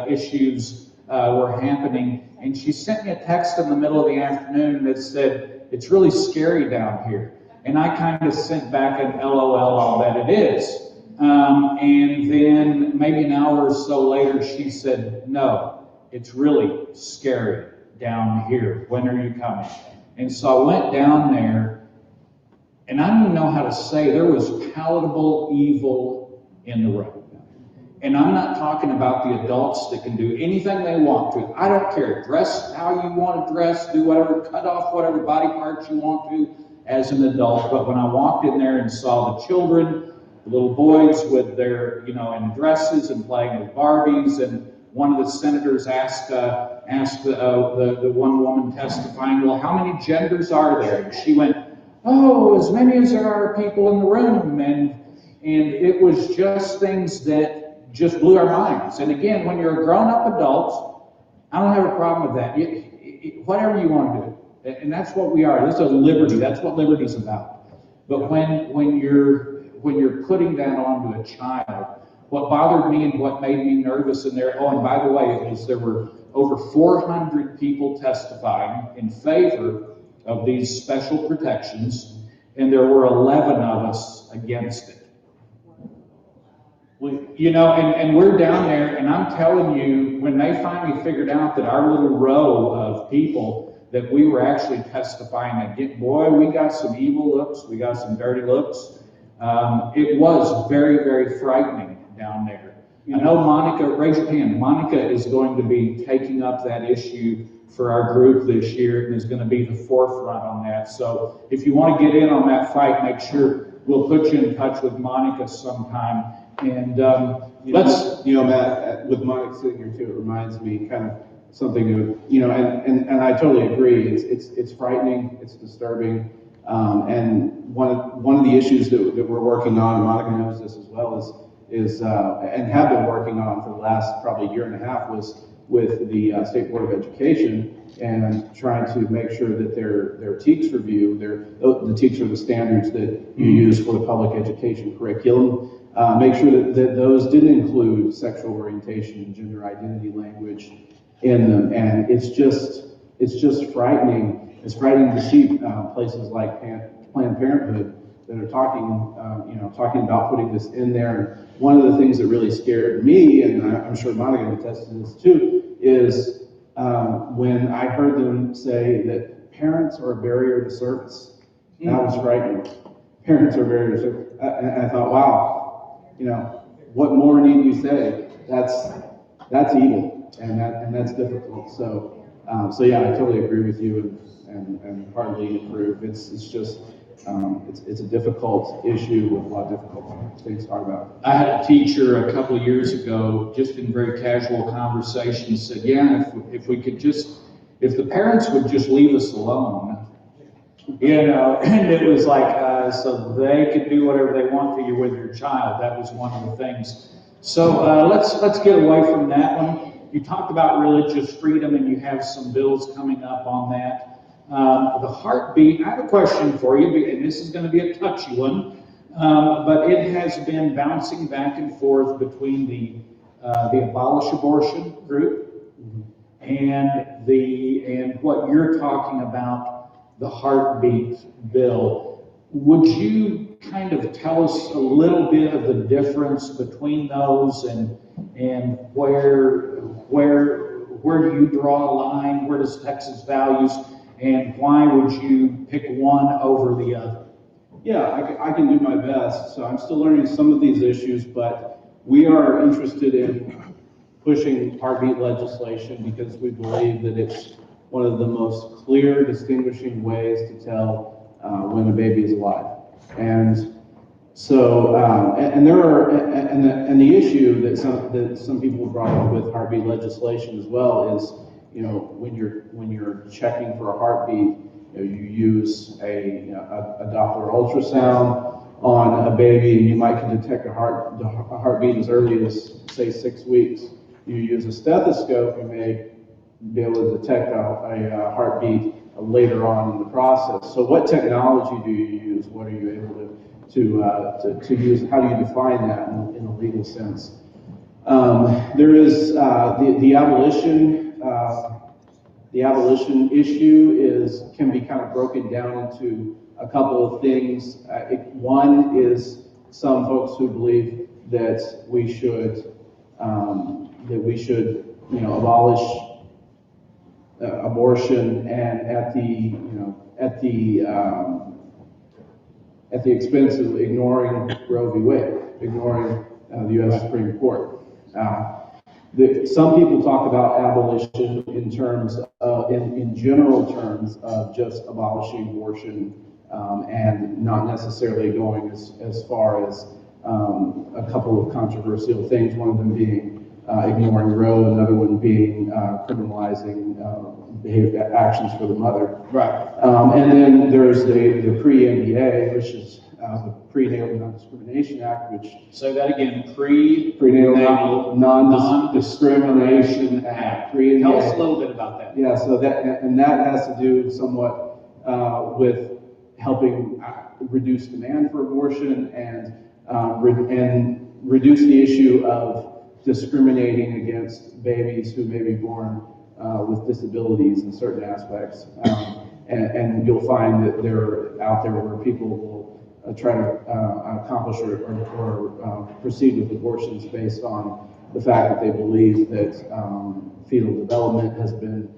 issues were happening. And she sent me a text in the middle of the afternoon that said, "It's really scary down here." And I kind of sent back an LOL on that it is. And then maybe an hour or so later, she said, "No, it's really scary down here. When are you coming?" And so I went down there, and I don't even know how to say, there was palatable evil in the room. And I'm not talking about the adults that can do anything they want to. I don't care. Dress how you want to dress, do whatever, cut off whatever body parts you want to as an adult. But when I walked in there and saw the children, the little boys with their, in dresses and playing with Barbies, and one of the senators asked the one woman testifying, "Well, how many genders are there?" And she went, "Oh, as many as there are people in the room." And it was just things that just blew our minds. And again, when you're a grown-up adult, I don't have a problem with that. Whatever you want to do. And that's what we are. This is a liberty. That's what liberty's about. But when you're putting that onto a child, what bothered me and what made me nervous in there, and by the way, there were over 400 people testifying in favor of these special protections, and there were 11 of us against it. And we're down there, and I'm telling you, when they finally figured out that our little row of people, that we were actually testifying against, boy, we got some evil looks, we got some dirty looks. It was very, very frightening down there. I know Monica, raise your hand, Monica is going to be taking up that issue for our group this year and is going to be the forefront on that. So if you want to get in on that fight, make sure we'll put you in touch with Monica sometime. And Matt, with Monica sitting here too, it reminds me kind of something of, and I totally agree. It's frightening, it's disturbing. And one of the issues that we're working on, and Monica knows this as well, is and have been working on for the last probably year and a half, was with the State Board of Education, and trying to make sure that their TEKS review, the TEKS are the standards that you use for the public education curriculum, make sure that those did include sexual orientation and gender identity language in them. And it's just frightening. It's frightening to see places like Planned Parenthood that are talking about putting this in there. And one of the things that really scared me, and I'm sure Monica can attest to this too, is when I heard them say that parents are a barrier to service. That was frightening. Parents are a barrier to service. And I thought, wow, what more need you say? That's evil, and that's difficult. So yeah, I totally agree with you, and hardly approve. It's just it's a difficult issue with a lot of difficult things to talk about. I had a teacher a couple of years ago, just in very casual conversation, said, "Yeah, if the parents would just leave us alone, and it was like, so they could do whatever they want to you with your child." That was one of the things. So let's get away from that one. You talked about religious freedom, and you have some bills coming up on that. The heartbeat, I have a question for you, and this is going to be a touchy one, but it has been bouncing back and forth between the Abolish Abortion group and what you're talking about, the heartbeat bill. Would you kind of tell us a little bit of the difference between those and where do you draw a line? Where does Texas Values, and why would you pick one over the other? Yeah, I can do my best. So I'm still learning some of these issues, but we are interested in pushing heartbeat legislation because we believe that it's one of the most clear distinguishing ways to tell when a baby is alive. And so, and the issue that some people brought up with heartbeat legislation as well is, you know, when you're checking for a heartbeat, you use a Doppler ultrasound on a baby, and you might can detect a heartbeat as early as, say, 6 weeks. You use a stethoscope, you may be able to detect a heartbeat later on in the process. So what technology do you use? What are you able to use? How do you define that in a legal sense? There is the abolition. The abolition issue can be kind of broken down into a couple of things. One is some folks who believe that we should abolish abortion, and at the expense of ignoring Roe v. Wade, ignoring the U.S. Supreme Court. Some people talk about abolition in terms in general terms of just abolishing abortion, and not necessarily going as far as a couple of controversial things. One of them being ignoring Roe, another one being criminalizing behavior actions for the mother. Right. And then there's the pre-NDA, which is the Prenatal Non-Discrimination Act, which... Say that again, Prenatal Non-Discrimination Act. Tell us a little bit about that. Yeah, so that has to do somewhat with helping reduce demand for abortion and reduce the issue of discriminating against babies who may be born with disabilities in certain aspects. And you'll find that they're out there where people will try to accomplish or proceed with abortions based on the fact that they believe that fetal development has been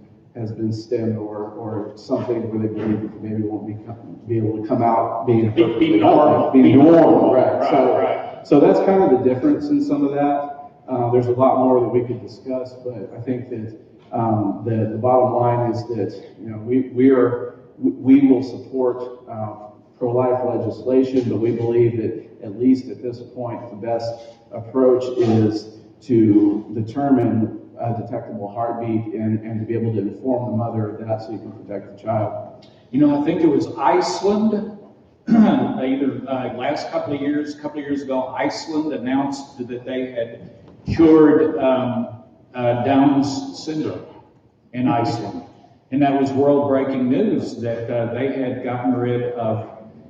stemmed or something where they believe that the baby won't be able to come out being perfectly healthy, being normal. Right. So that's kind of the difference in some of that. There's a lot more that we could discuss, but I think that the bottom line is that, you know, we will support pro-life legislation, but we believe that at least at this point, the best approach is to determine a detectable heartbeat and to be able to inform the mother of that so you can protect the child. You know, I think it was Iceland, either last couple of years ago, Iceland announced that they had cured Down's syndrome in Iceland. And that was world-breaking news that they had gotten rid of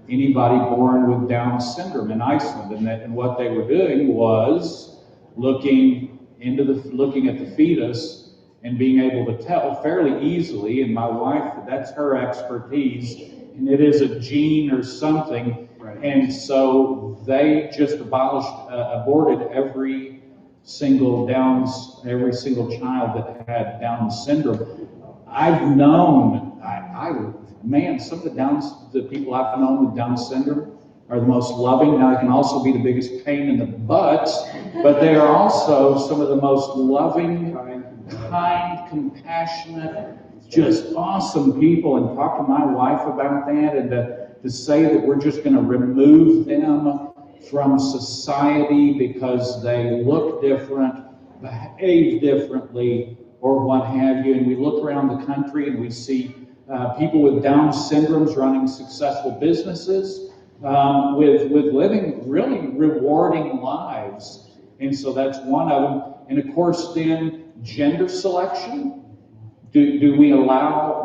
anybody born with Down syndrome in Iceland. And what they were doing was looking at the fetus and being able to tell fairly easily. And my wife, that's her expertise, and it is a gene or something. Right. And so they just aborted every single child that had Down syndrome. I've known, some of the people I've known with Down syndrome are the most loving. Now, it can also be the biggest pain in the butt, but they are also some of the most loving, kind, compassionate, just awesome people. And talk to my wife about that, and to say that we're just going to remove them from society because they look different, behave differently, or what have you. And we look around the country and we see people with Down syndromes running successful businesses, with living really rewarding lives. And so that's one of them. And of course, then gender selection. Do we allow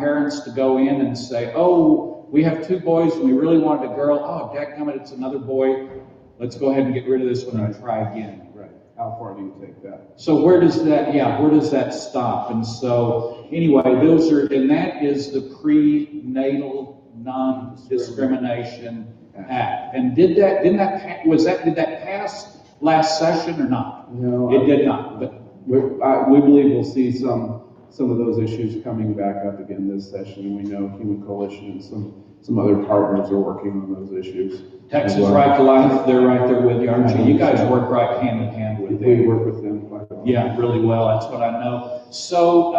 parents to go in and say, oh, we have two boys and we really wanted a girl. Oh, dadgummit, it's another boy. Let's go ahead and get rid of this one and try again. Right. how far do you take that? So where does that stop? And so, anyway, and that is the Prenatal Non-Discrimination Act. And did that pass last session or not? No, It did not, but we believe we'll see some of those issues coming back up again this session. We know Human Coalition and some other partners are working on those issues. Texas as well. Right to Life, they're right there with you, aren't you? You guys work right hand in hand with them. We work with them quite a lot. Yeah, really well, that's what I know. So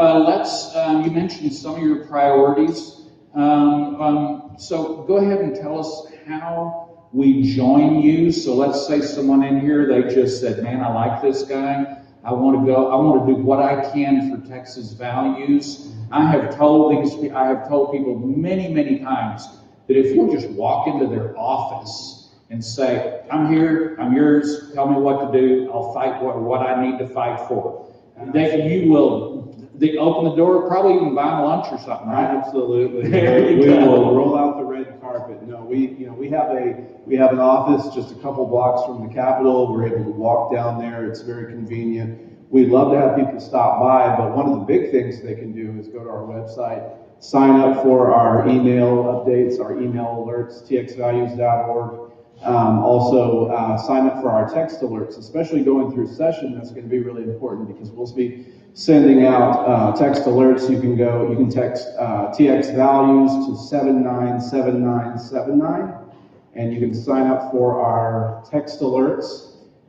you mentioned some of your priorities. So go ahead and tell us how we join you. So let's say someone in here, they just said, man, I like this guy. I want to do what I can for Texas values. I have told people many, many times that if you'll just walk into their office and say, I'm here, I'm yours, tell me what to do, I'll fight what I need to fight for. They open the door, probably even buy them lunch or something, right? Absolutely. There you We go. will roll out the red carpet. No, we have an office just a couple blocks from the Capitol. We're able to walk down there. It's very convenient. We'd love to have people stop by, but one of the big things they can do is go to our website, sign up for our email updates, our email alerts, txvalues.org. Also, sign up for our text alerts, especially going through session. That's going to be really important because we'll be sending out text alerts. You can text TX values to 797979, and you can sign up for our text alerts.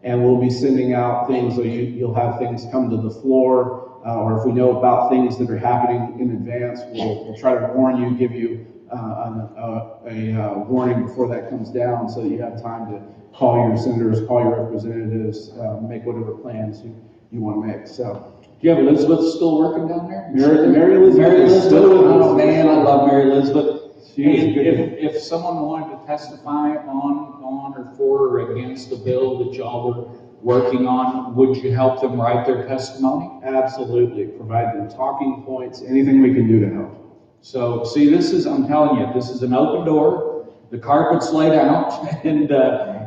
And we'll be sending out things, so you'll have things come to the floor, or if we know about things that are happening in advance, we'll try to warn you, give you a warning before that comes down, so that you have time to call your senators, call your representatives, make whatever plans you want to make. So, Do you have Elizabeth still working down there? Mary Elizabeth. Mary is Elizabeth. still with us. Oh man, I love Mary Elizabeth. She is And good. if someone wanted to testify on or for or against the bill that y'all were working on, would you help them write their testimony? Absolutely. Provide them talking points, anything we can do to help. So, see, I'm telling you, this is an open door. The carpet's laid out, and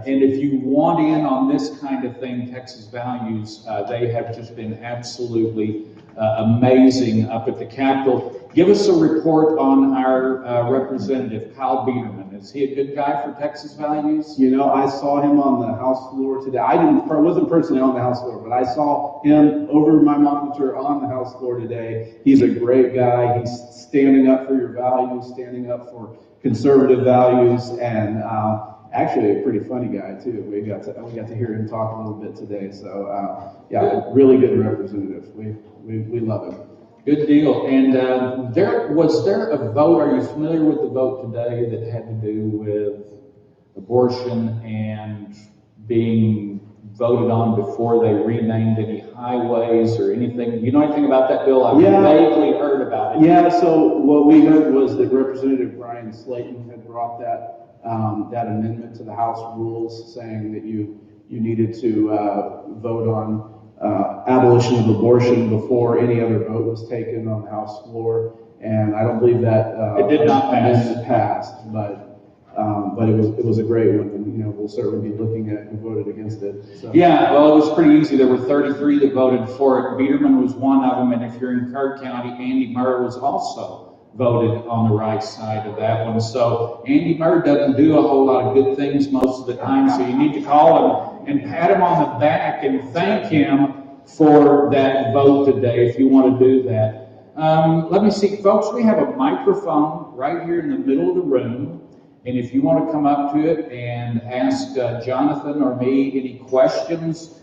if you want in on this kind of thing, Texas Values, they have just been absolutely amazing up at the Capitol. Give us a report on our representative, Kyle Biederman. Is he a good guy for Texas Values? You know, I saw him on the House floor today. I wasn't personally on the House floor, but I saw him over my monitor on the House floor today. He's a great guy. He's standing up for your values, standing up for conservative values, and actually a pretty funny guy too. We got to hear him talk a little bit today. So yeah, really good representative. We love him. Good deal. And was there a vote? Are you familiar with the vote today that had to do with abortion and being voted on before they renamed any highways or anything? Do you know anything about that bill? I've vaguely heard about it. Yeah, so what we heard was that Representative Brian Slayton had brought that amendment to the House rules, saying that you needed to vote on abolition of abortion before any other vote was taken on the House floor, and I don't believe that It did not pass. amendment passed, but it was a great one, and we'll certainly be looking at who voted against it. So. Yeah, well, it was pretty easy. There were 33 that voted for it. Biederman was one of them, and if you're in Kerr County, Andy Murr was also voted on the right side of that one. So Andy Murr doesn't do a whole lot of good things most of the time, so you need to call him and pat him on the back and thank him for that vote today if you want to do that. Let me see, folks, we have a microphone right here in the middle of the room. And if you want to come up to it and ask Jonathan or me any questions,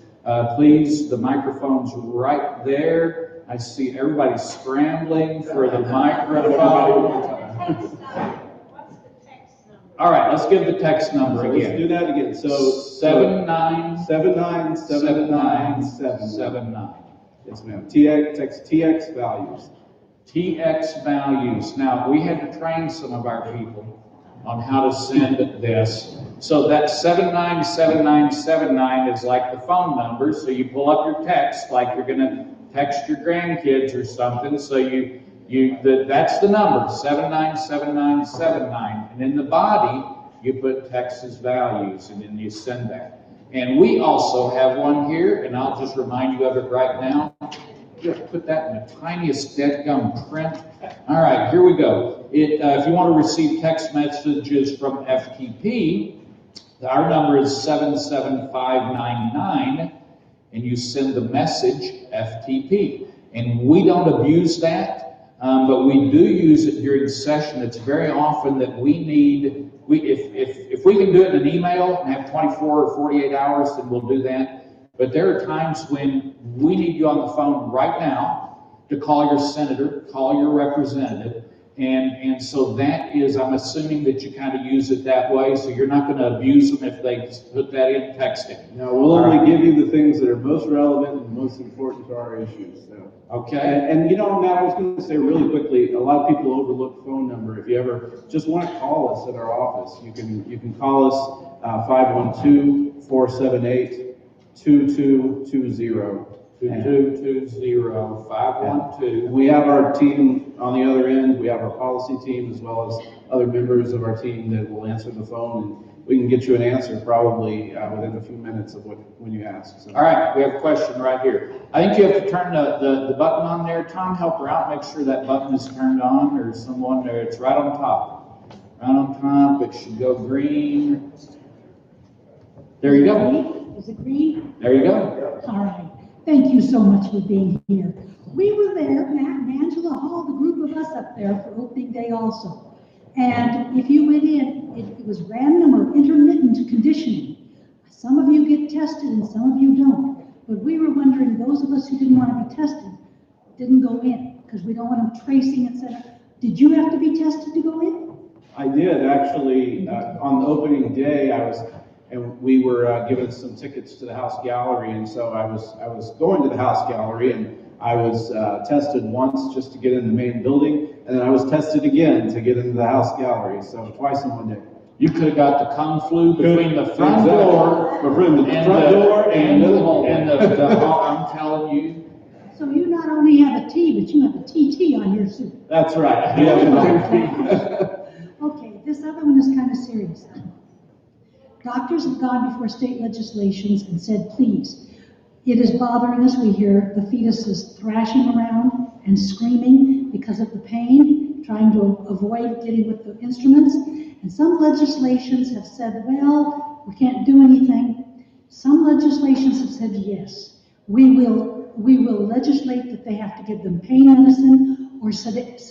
please, the microphone's right there. I see everybody scrambling for the microphone. What's the text number? All right, let's give the text number So let's again. do that again. So 797979. Yes, ma'am. Text TX values. TX values. Now, we had to train some of our people on how to send this. So that 797979 is like the phone number. So you pull up your text like you're going to text your grandkids or something. So that's the number, 797979. And in the body, you put Texas values, and then you send that. And we also have one here, and I'll just remind you of it right now. You have to put that in the tiniest deadgum print. All right, here we go. If you want to receive text messages from FTP, our number is 77599, and you send the message FTP. And we don't abuse that, but we do use it during session. It's very often that we need, if we can do it in an email and have 24 or 48 hours, then we'll do that. But there are times when we need you on the phone right now to call your senator, call your representative. And so that is, I'm assuming that you kind of use it that way, so you're not going to abuse them if they put that in texting. No, we'll only give you the things that are most relevant and most important to our issues. So. Okay. And you know, Matt, I was going to say really quickly, a lot of people overlook phone number. If you ever just want to call us at our office, you can call us 512-478-2220. 2220-512. We have our team on the other end. We have our policy team as well as other members of our team that will answer the phone, and we can get you an answer probably within a few minutes of when you ask. So. All right, we have a question right here. I think you have to turn the button on there. Tom, help her out. Make sure that button is turned on, or someone there. It's right on top. Right on top. It should go green. There you go. Is it green? There you go. All right. Thank you so much for being here. We were there, Matt and Angela Hall, the group of us up there for opening day also. And if you went in, it was random or intermittent conditioning. Some of you get tested and some of you don't. But we were wondering, those of us who didn't want to be tested didn't go in because we don't want them tracing, etc. Did you have to be tested to go in? I did actually. On the opening day, and we were given some tickets to the House Gallery, and so I was going to the House Gallery, and I was tested once just to get in the main building, and then I was tested again to get into the House Gallery, so twice in one day. You could have got the Kung Flu between the front door Between the front door and the hallway. I'm telling you. So you not only have a T, but you have a TT on your suit. That's right. Okay, this other one is kind of serious. Doctors have gone before state legislations and said, please, it is bothering us. We hear the fetuses thrashing around and screaming because of the pain, trying to avoid getting with the instruments. And some legislations have said, well, we can't do anything. Some legislations have said, yes, we will legislate that they have to give them pain medicine or sedatives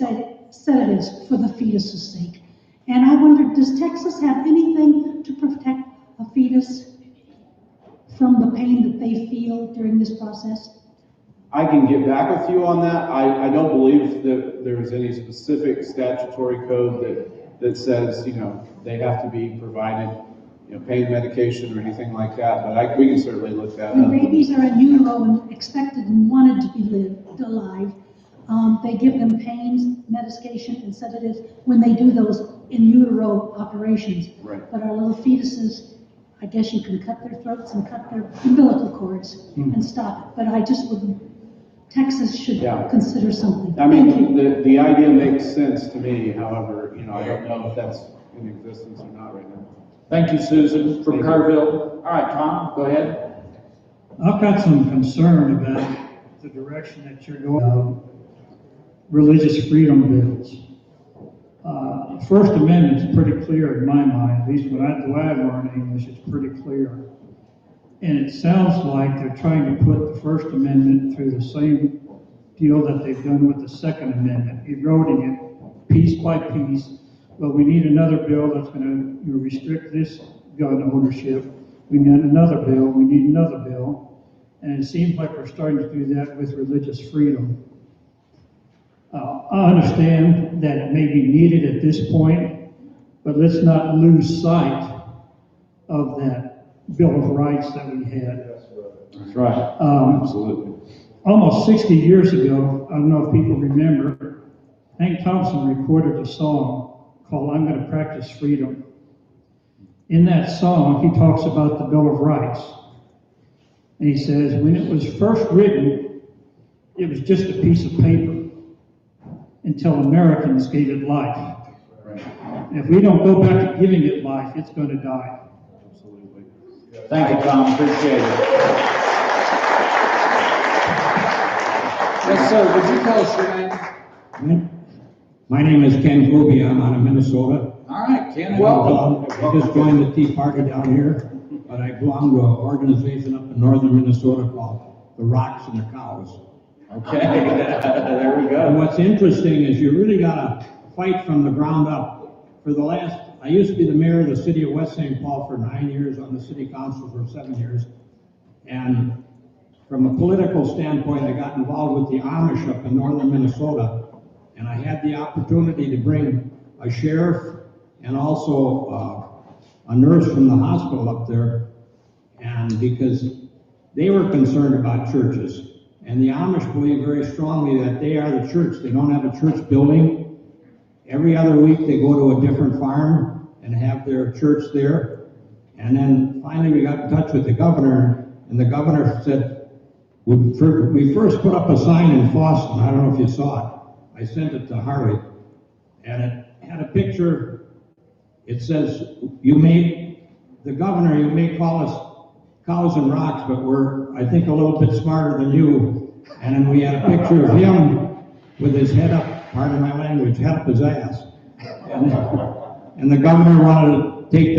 for the fetus's sake. And I wondered, does Texas have anything to protect a fetus from the pain that they feel during this process? I can get back with you on that. I don't believe that there's any specific statutory code that says, they have to be provided, pain medication or anything like that, but we can certainly look that When up. babies are in utero and expected and wanted to be alive, they give them pain medication and sedatives when they do those in utero operations. Right. But our little fetuses, I guess you can cut their throats and cut their umbilical cords and stop it. But I just wouldn't, Texas should consider something. I mean, the idea makes sense to me, however, I don't know if that's in existence or not right now. Thank you, Susan, from Carville. All right, Tom, go ahead. I've got some concern about the direction that you're going. Religious freedom bills. The First Amendment is pretty clear in my mind, at least the way I've learned English, it's pretty clear. And it sounds like they're trying to put the First Amendment through the same deal that they've done with the Second Amendment, eroding it piece by piece. Well, we need another bill that's going to restrict this gun ownership. We need another bill. We need another bill. And it seems like we're starting to do that with religious freedom. I understand that it may be needed at this point, but let's not lose sight of that Bill of Rights that we had. That's right. Absolutely. Almost 60 years ago, I don't know if people remember, Hank Thompson recorded a song called I'm Going to Practice Freedom. In that song, he talks about the Bill of Rights. And he says, when it was first written, it was just a piece of paper until Americans gave it life. Right. And if we don't go back to giving it life, it's going to die. Absolutely. Thank you, Tom, appreciate it. Yes, sir, would you tell us your name? My name is Ken Kuby. I'm out of Minnesota. All right, Ken, welcome. I just joined the Tea Party down here, but I belong to an organization up in northern Minnesota called the Rocks and the Cows. Okay, there we And go. what's interesting is you really gotta fight from the ground up. I used to be the mayor of the city of West St. Paul for 9 years, on the city council for 7 years. And from a political standpoint, I got involved with the Amish up in northern Minnesota. And I had the opportunity to bring a sheriff and also a nurse from the hospital up there. And because they were concerned about churches. And the Amish believe very strongly that they are the church. They don't have a church building. Every other week they go to a different farm and have their church there. And then finally we got in touch with the governor, and the governor said, we first put up a sign in Boston. I don't know if you saw it. I sent it to Harley, and it had a picture. It says, you may call us cows and rocks, but we're, I think, a little bit smarter than you. And then we had a picture of him with his head up, pardon my language, head up his ass. And the governor wanted to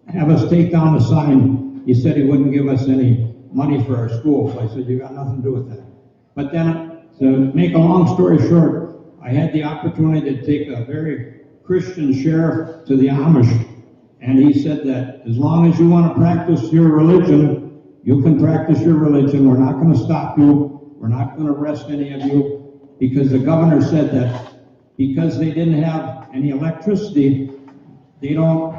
have us take down the sign. He said he wouldn't give us any money for our school. So I said, you got nothing to do with that. But then, to make a long story short, I had the opportunity to take a very Christian sheriff to the Amish, and he said that as long as you want to practice your religion, you can practice your religion. We're not going to stop you. We're not going to arrest any of you. Because the governor said that because they didn't have any electricity, they don't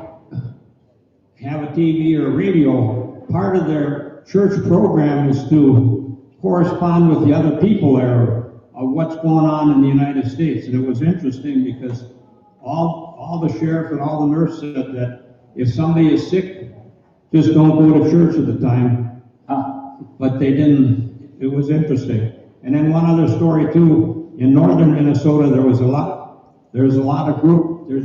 have a TV or a radio. Part of their church program is to correspond with the other people there of what's going on in the United States. And it was interesting because all the sheriff and all the nurse said that if somebody is sick, just don't go to church at the time. But they didn't. It was interesting. And then one other story too, in northern Minnesota, there's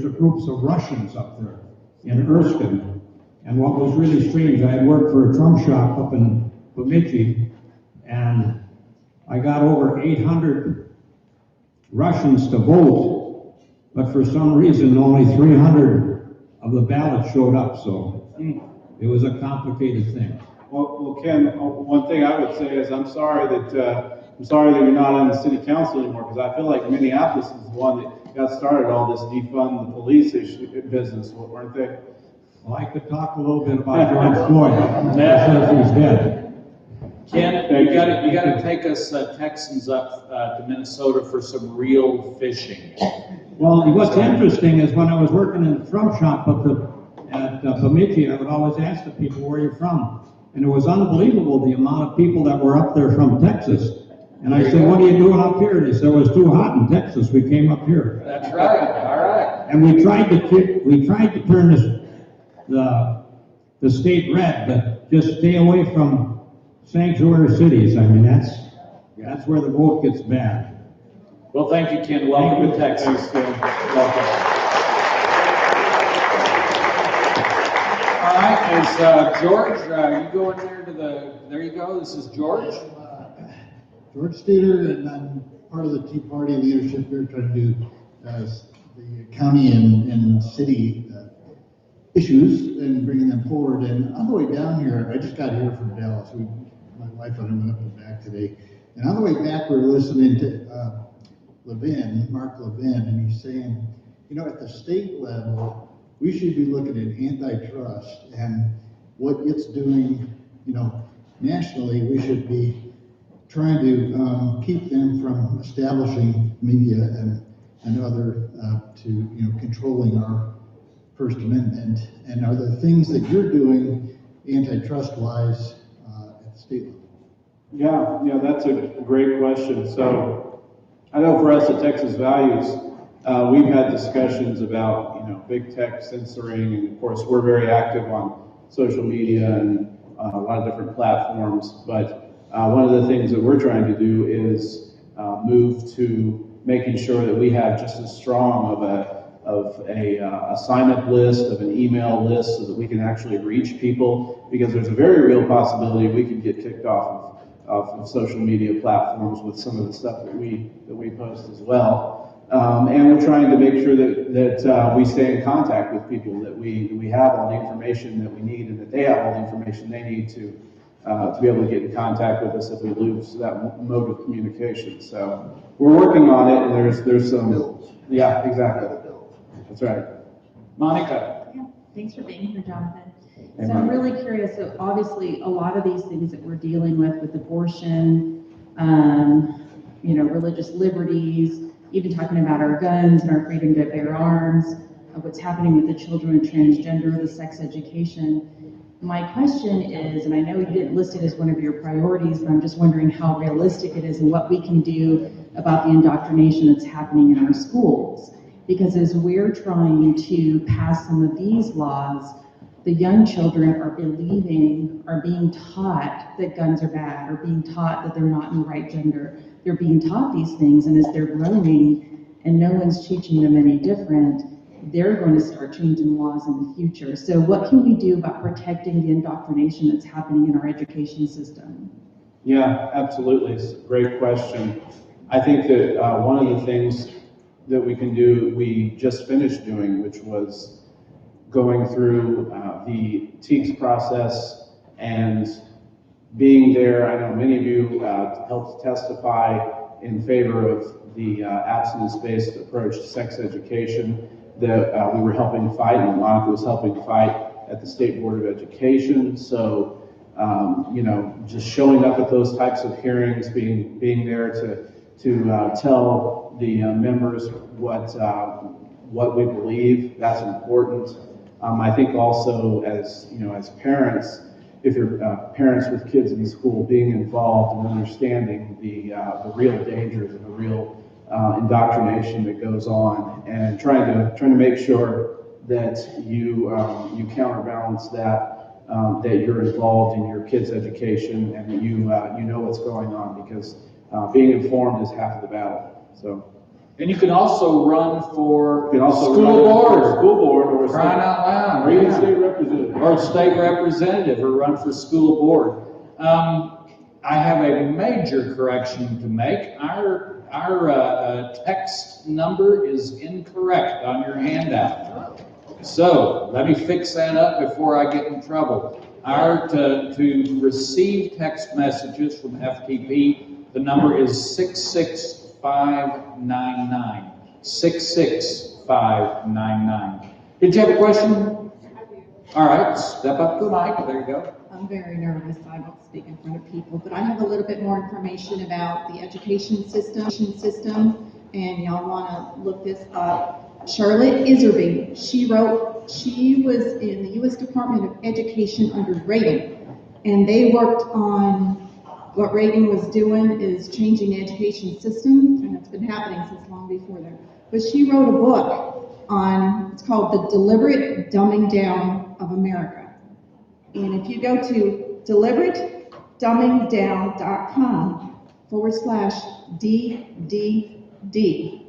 groups of Russians up there in Erskine. And what was really strange, I had worked for a drum shop up in Bemidji, and I got over 800 Russians to vote, but for some reason only 300 of the ballots showed up, so it was a complicated thing. Well, Ken, one thing I would say is I'm sorry that you're not on the city council anymore, because I feel like Minneapolis is the one that got started all this defund the police business, weren't they? Well, I could talk a little bit about George Floyd. Says he's dead. Ken, you gotta take us Texans up to Minnesota for some real fishing. Well, what's interesting is when I was working in the drum shop at Bemidji, I would always ask the people, where you're from? And it was unbelievable the amount of people that were up there from Texas. And I said, what are you doing up here? And they said, it was too hot in Texas. We came up here. That's right, all right. And we tried to turn the state red, but just stay away from sanctuary cities. I mean, that's where the vote gets bad. Well, thank you, Ken. Welcome to Texas. Thanks, Ken. Welcome. All right, is George, you go in there you go, this is George. George Steeler, and I'm part of the Tea Party leadership here trying to do the county and city issues and bringing them forward. And on the way down here, I just got here from Dallas. My wife and I went up and back today. And on the way back, we were listening to Mark Levin, and he's saying, at the state level, we should be looking at antitrust and what it's doing, nationally. We should be trying to keep them from establishing media and other to controlling our First Amendment. And are there things that you're doing antitrust-wise at the state level? Yeah, that's a great question. So I know for us at Texas Values, we've had discussions about big tech censoring, and of course we're very active on social media and a lot of different platforms. But one of the things that we're trying to do is move to making sure that we have just as strong of a sign-up list, of an email list, so that we can actually reach people, because there's a very real possibility we could get kicked off of social media platforms with some of the stuff that we post as well. And we're trying to make sure that we stay in contact with people, that we have all the information that we need, and that they have all the information they need to be able to get in contact with us if we lose that mode of communication. So we're working on it, and there's some, yeah, exactly. That's right. Monica? Yeah, thanks for being here, Jonathan. So I'm really curious, so obviously a lot of these things that we're dealing with abortion, religious liberties, even talking about our guns and our freedom to bear arms, what's happening with the children of transgender, the sex education. My question is, and I know you didn't list it as one of your priorities, but I'm just wondering how realistic it is and what we can do about the indoctrination that's happening in our schools. Because as we're trying to pass some of these laws, the young children are being taught that guns are bad, or being taught that they're not in the right gender. They're being taught these things, and as they're growing and no one's teaching them any different, they're going to start changing laws in the future. So what can we do about protecting the indoctrination that's happening in our education system? Yeah, absolutely. It's a great question. I think that one of the things that we can do, we just finished doing, which was going through the TEACS process and being there. I know many of you helped testify in favor of the abstinence-based approach to sex education that we were helping fight, and Monica was helping fight at the State Board of Education. So, just showing up at those types of hearings, being there to tell the members what we believe, that's important. I think also as parents, if you're parents with kids in school, being involved and understanding the real dangers and the real indoctrination that goes on, and trying to make sure that you counterbalance that, that you're involved in your kids' education, and that you know what's going on, because being informed is half of the battle. So. And you can also run for school board, or crying out loud, or even state representative, or state representative, or run for school board. I have a major correction to make. Our text number is incorrect on your handout. So let me fix that up before I get in trouble. To receive text messages from FTP, the number is 66599. 66599. Did you have a question? All right, step up to the mic. There you go. I'm very nervous. I don't speak in front of people, but I have a little bit more information about the education system, and y'all want to look this up. Charlotte Iserby, she was in the U.S. Department of Education under Reagan, and they worked on what Reagan was doing is changing the education system, and it's been happening since long before that. But she wrote a book it's called The Deliberate Dumbing Down of America. And if you go to deliberatedumbingdown.com/DDD,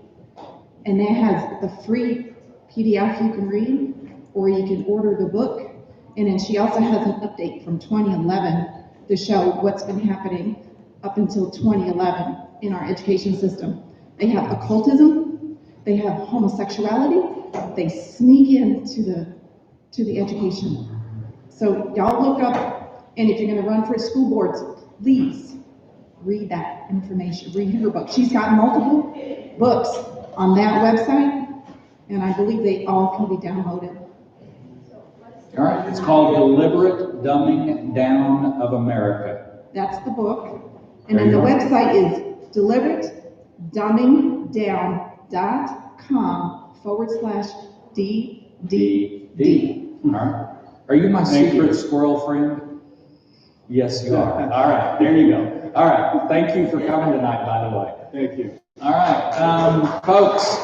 and that has the free PDF you can read, or you can order the book. And then she also has an update from 2011 to show what's been happening up until 2011 in our education system. They have occultism, they have homosexuality, they sneak into the education. So y'all look up, and if you're gonna run for school boards, please read that information, read her book. She's got multiple books on that website, and I believe they all can be downloaded. All right, it's called Deliberate Dumbing Down of America. That's the book. And then the website is deliberatedumbingdown.com/DDD. All right. Are you my secret squirrel friend? Yes, you are. All right, there you go. All right, thank you for coming tonight, by the way. Thank you. All right, folks,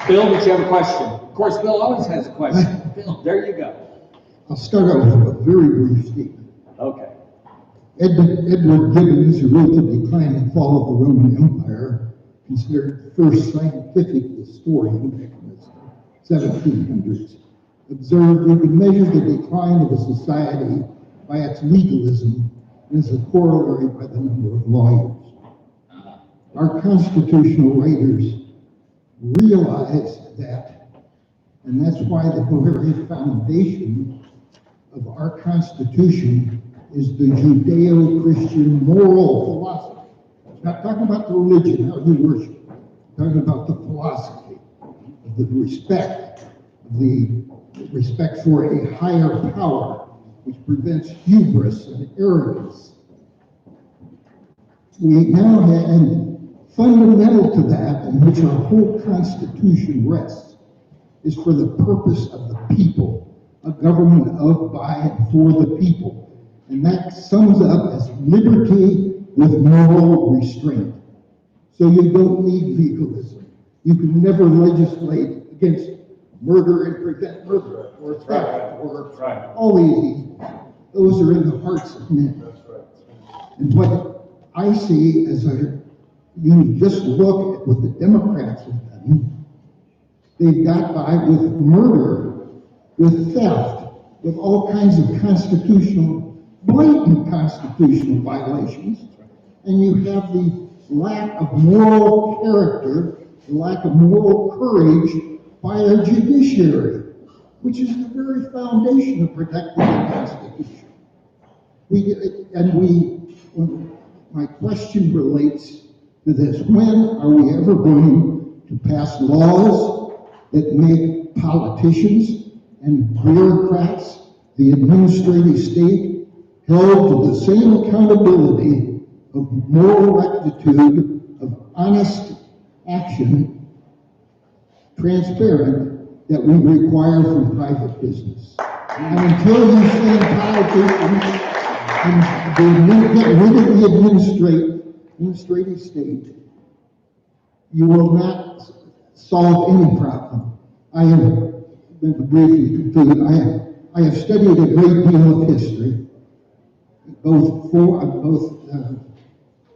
Bill, did you have a question? Of course, Bill always has a question. Bill, there you go. I'll start out with a very brief statement. Okay. Edward Gibbons, who wrote The Decline and Fall of the Roman Empire, considered first scientific historian back in 1700s, observed you can measure the decline of a society by its legalism and as a corollary by the number of lawyers. Our constitutional writers realized that, and that's why the very foundation of our Constitution is the Judeo-Christian moral philosophy. It's not talking about the religion, how you worship. It's talking about the philosophy of the respect for a higher power, which prevents hubris and arrogance. We now have, and fundamental to that, in which our whole Constitution rests, is for the purpose of the people, a government of, by, and for the people. And that sums up as liberty with moral restraint. So you don't need legalism. You can never legislate against murder and prevent murder, or theft, or all these. Those are in the hearts of men. And what I see as you just look at what the Democrats have done, they've got by with murder, with theft, with all kinds of blatant constitutional violations, and you have the lack of moral character, the lack of moral courage by our judiciary, which is the very foundation of protecting the Constitution. My question relates to this. When are we ever going to pass laws that make politicians and bureaucrats, the administrative state, held to the same accountability of moral rectitude, of honest action, transparent, that we require from private business? And until you send politicians and get rid of the administrative state, you will not solve any problem. I have been briefly concluded. I have studied a great deal of history, both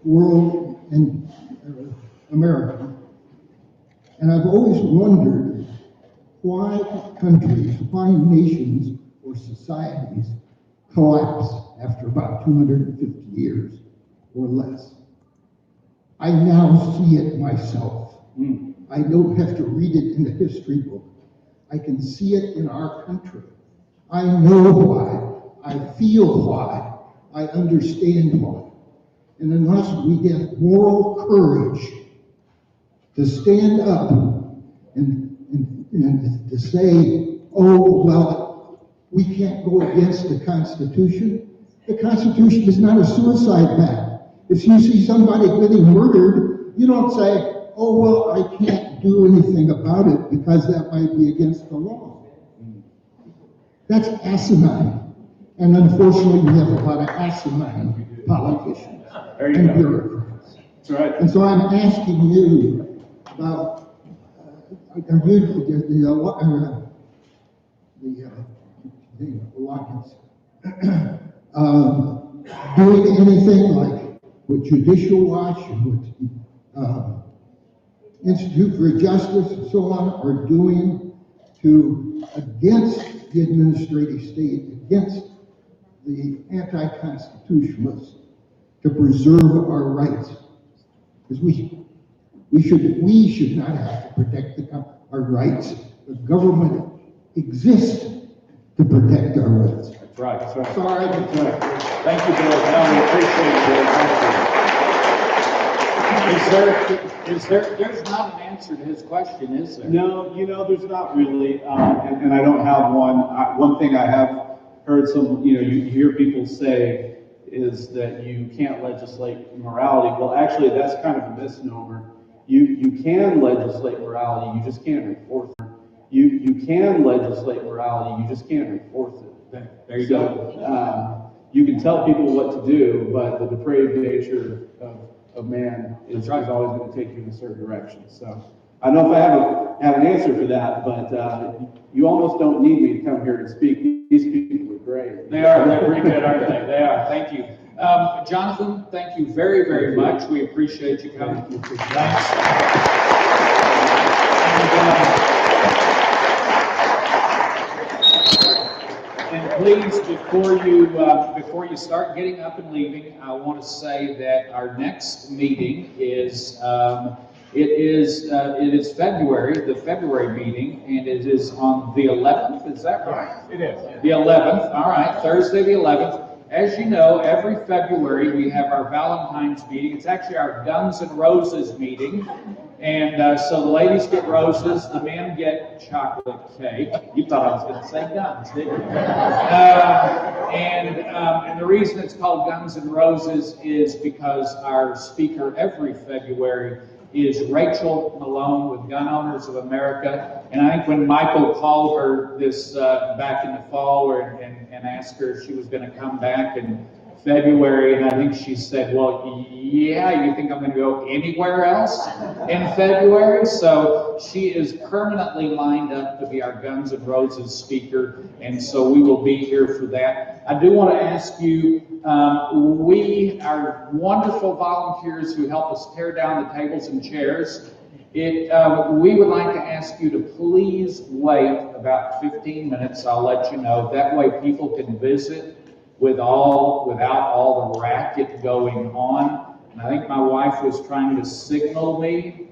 world and America, and I've always wondered why countries, why nations or societies collapse after about 250 years or less. I now see it myself. I don't have to read it in a history book. I can see it in our country. I know why. I feel why. I understand why. And unless we have moral courage to stand up and to say, oh, well, we can't go against the Constitution. The Constitution is not a suicide pact. If you see somebody getting murdered, you don't say, oh, well, I can't do anything about it because that might be against the law. That's asinine. And unfortunately, we have a lot of asinine politicians and bureaucrats. That's right. And so I'm asking you about, are you, doing anything like what Judicial Watch and what Institute for Justice and so on are doing against the administrative state, against the anti-constitutionalists, to preserve our rights? Because we should not have to protect our rights. The government exists to protect our rights. That's right, that's right. Sorry. That's right. Thank you, Bill. No, we appreciate it, Bill. There's not an answer to his question, is there? No, there's not really, and I don't have one. One thing I have heard you hear people say is that you can't legislate morality. Well, actually, that's kind of a misnomer. You can legislate morality, you just can't enforce it. You can legislate morality, you just can't enforce it. There you go. You can tell people what to do, but the depraved nature of man is always going to take you in a certain direction. So I don't know if I have an answer for that, but you almost don't need me to come here and speak. These people are great. They're pretty good, aren't they? They are. Thank you. Jonathan, thank you very, very much. We appreciate you coming. Thanks. And please, before you start getting up and leaving, I want to say that our next meeting is, it is February, the February meeting, and it is on the 11th, is that right? It is. The 11th, all right, Thursday the 11th. As you know, every February we have our Valentine's meeting. It's actually our Guns N' Roses meeting. And so the ladies get roses, the men get chocolate cake. You thought I was going to say guns, didn't you? And the reason it's called Guns N' Roses is because our speaker every February is Rachel Malone with Gun Owners of America. And I think when Michael called her this back in the fall and asked her if she was going to come back in February, and I think she said, well, yeah, you think I'm going to go anywhere else in February? So she is permanently lined up to be our Guns N' Roses speaker, and so we will be here for that. I do want to ask you, our wonderful volunteers who help us tear down the tables and chairs, we would like to ask you to please wait about 15 minutes. I'll let you know. That way people can visit without all the racket going on. And I think my wife was trying to signal me.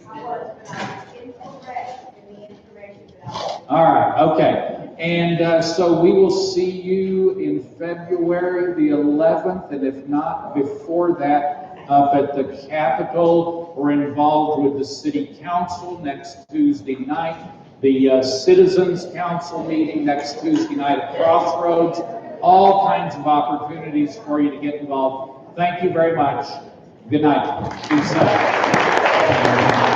All right, okay. And so we will see you in February the 11th, and if not before that, up at the Capitol. We're involved with the City Council next Tuesday night, the Citizens Council meeting next Tuesday night at Crossroads. All kinds of opportunities for you to get involved. Thank you very much. Good night. Be safe.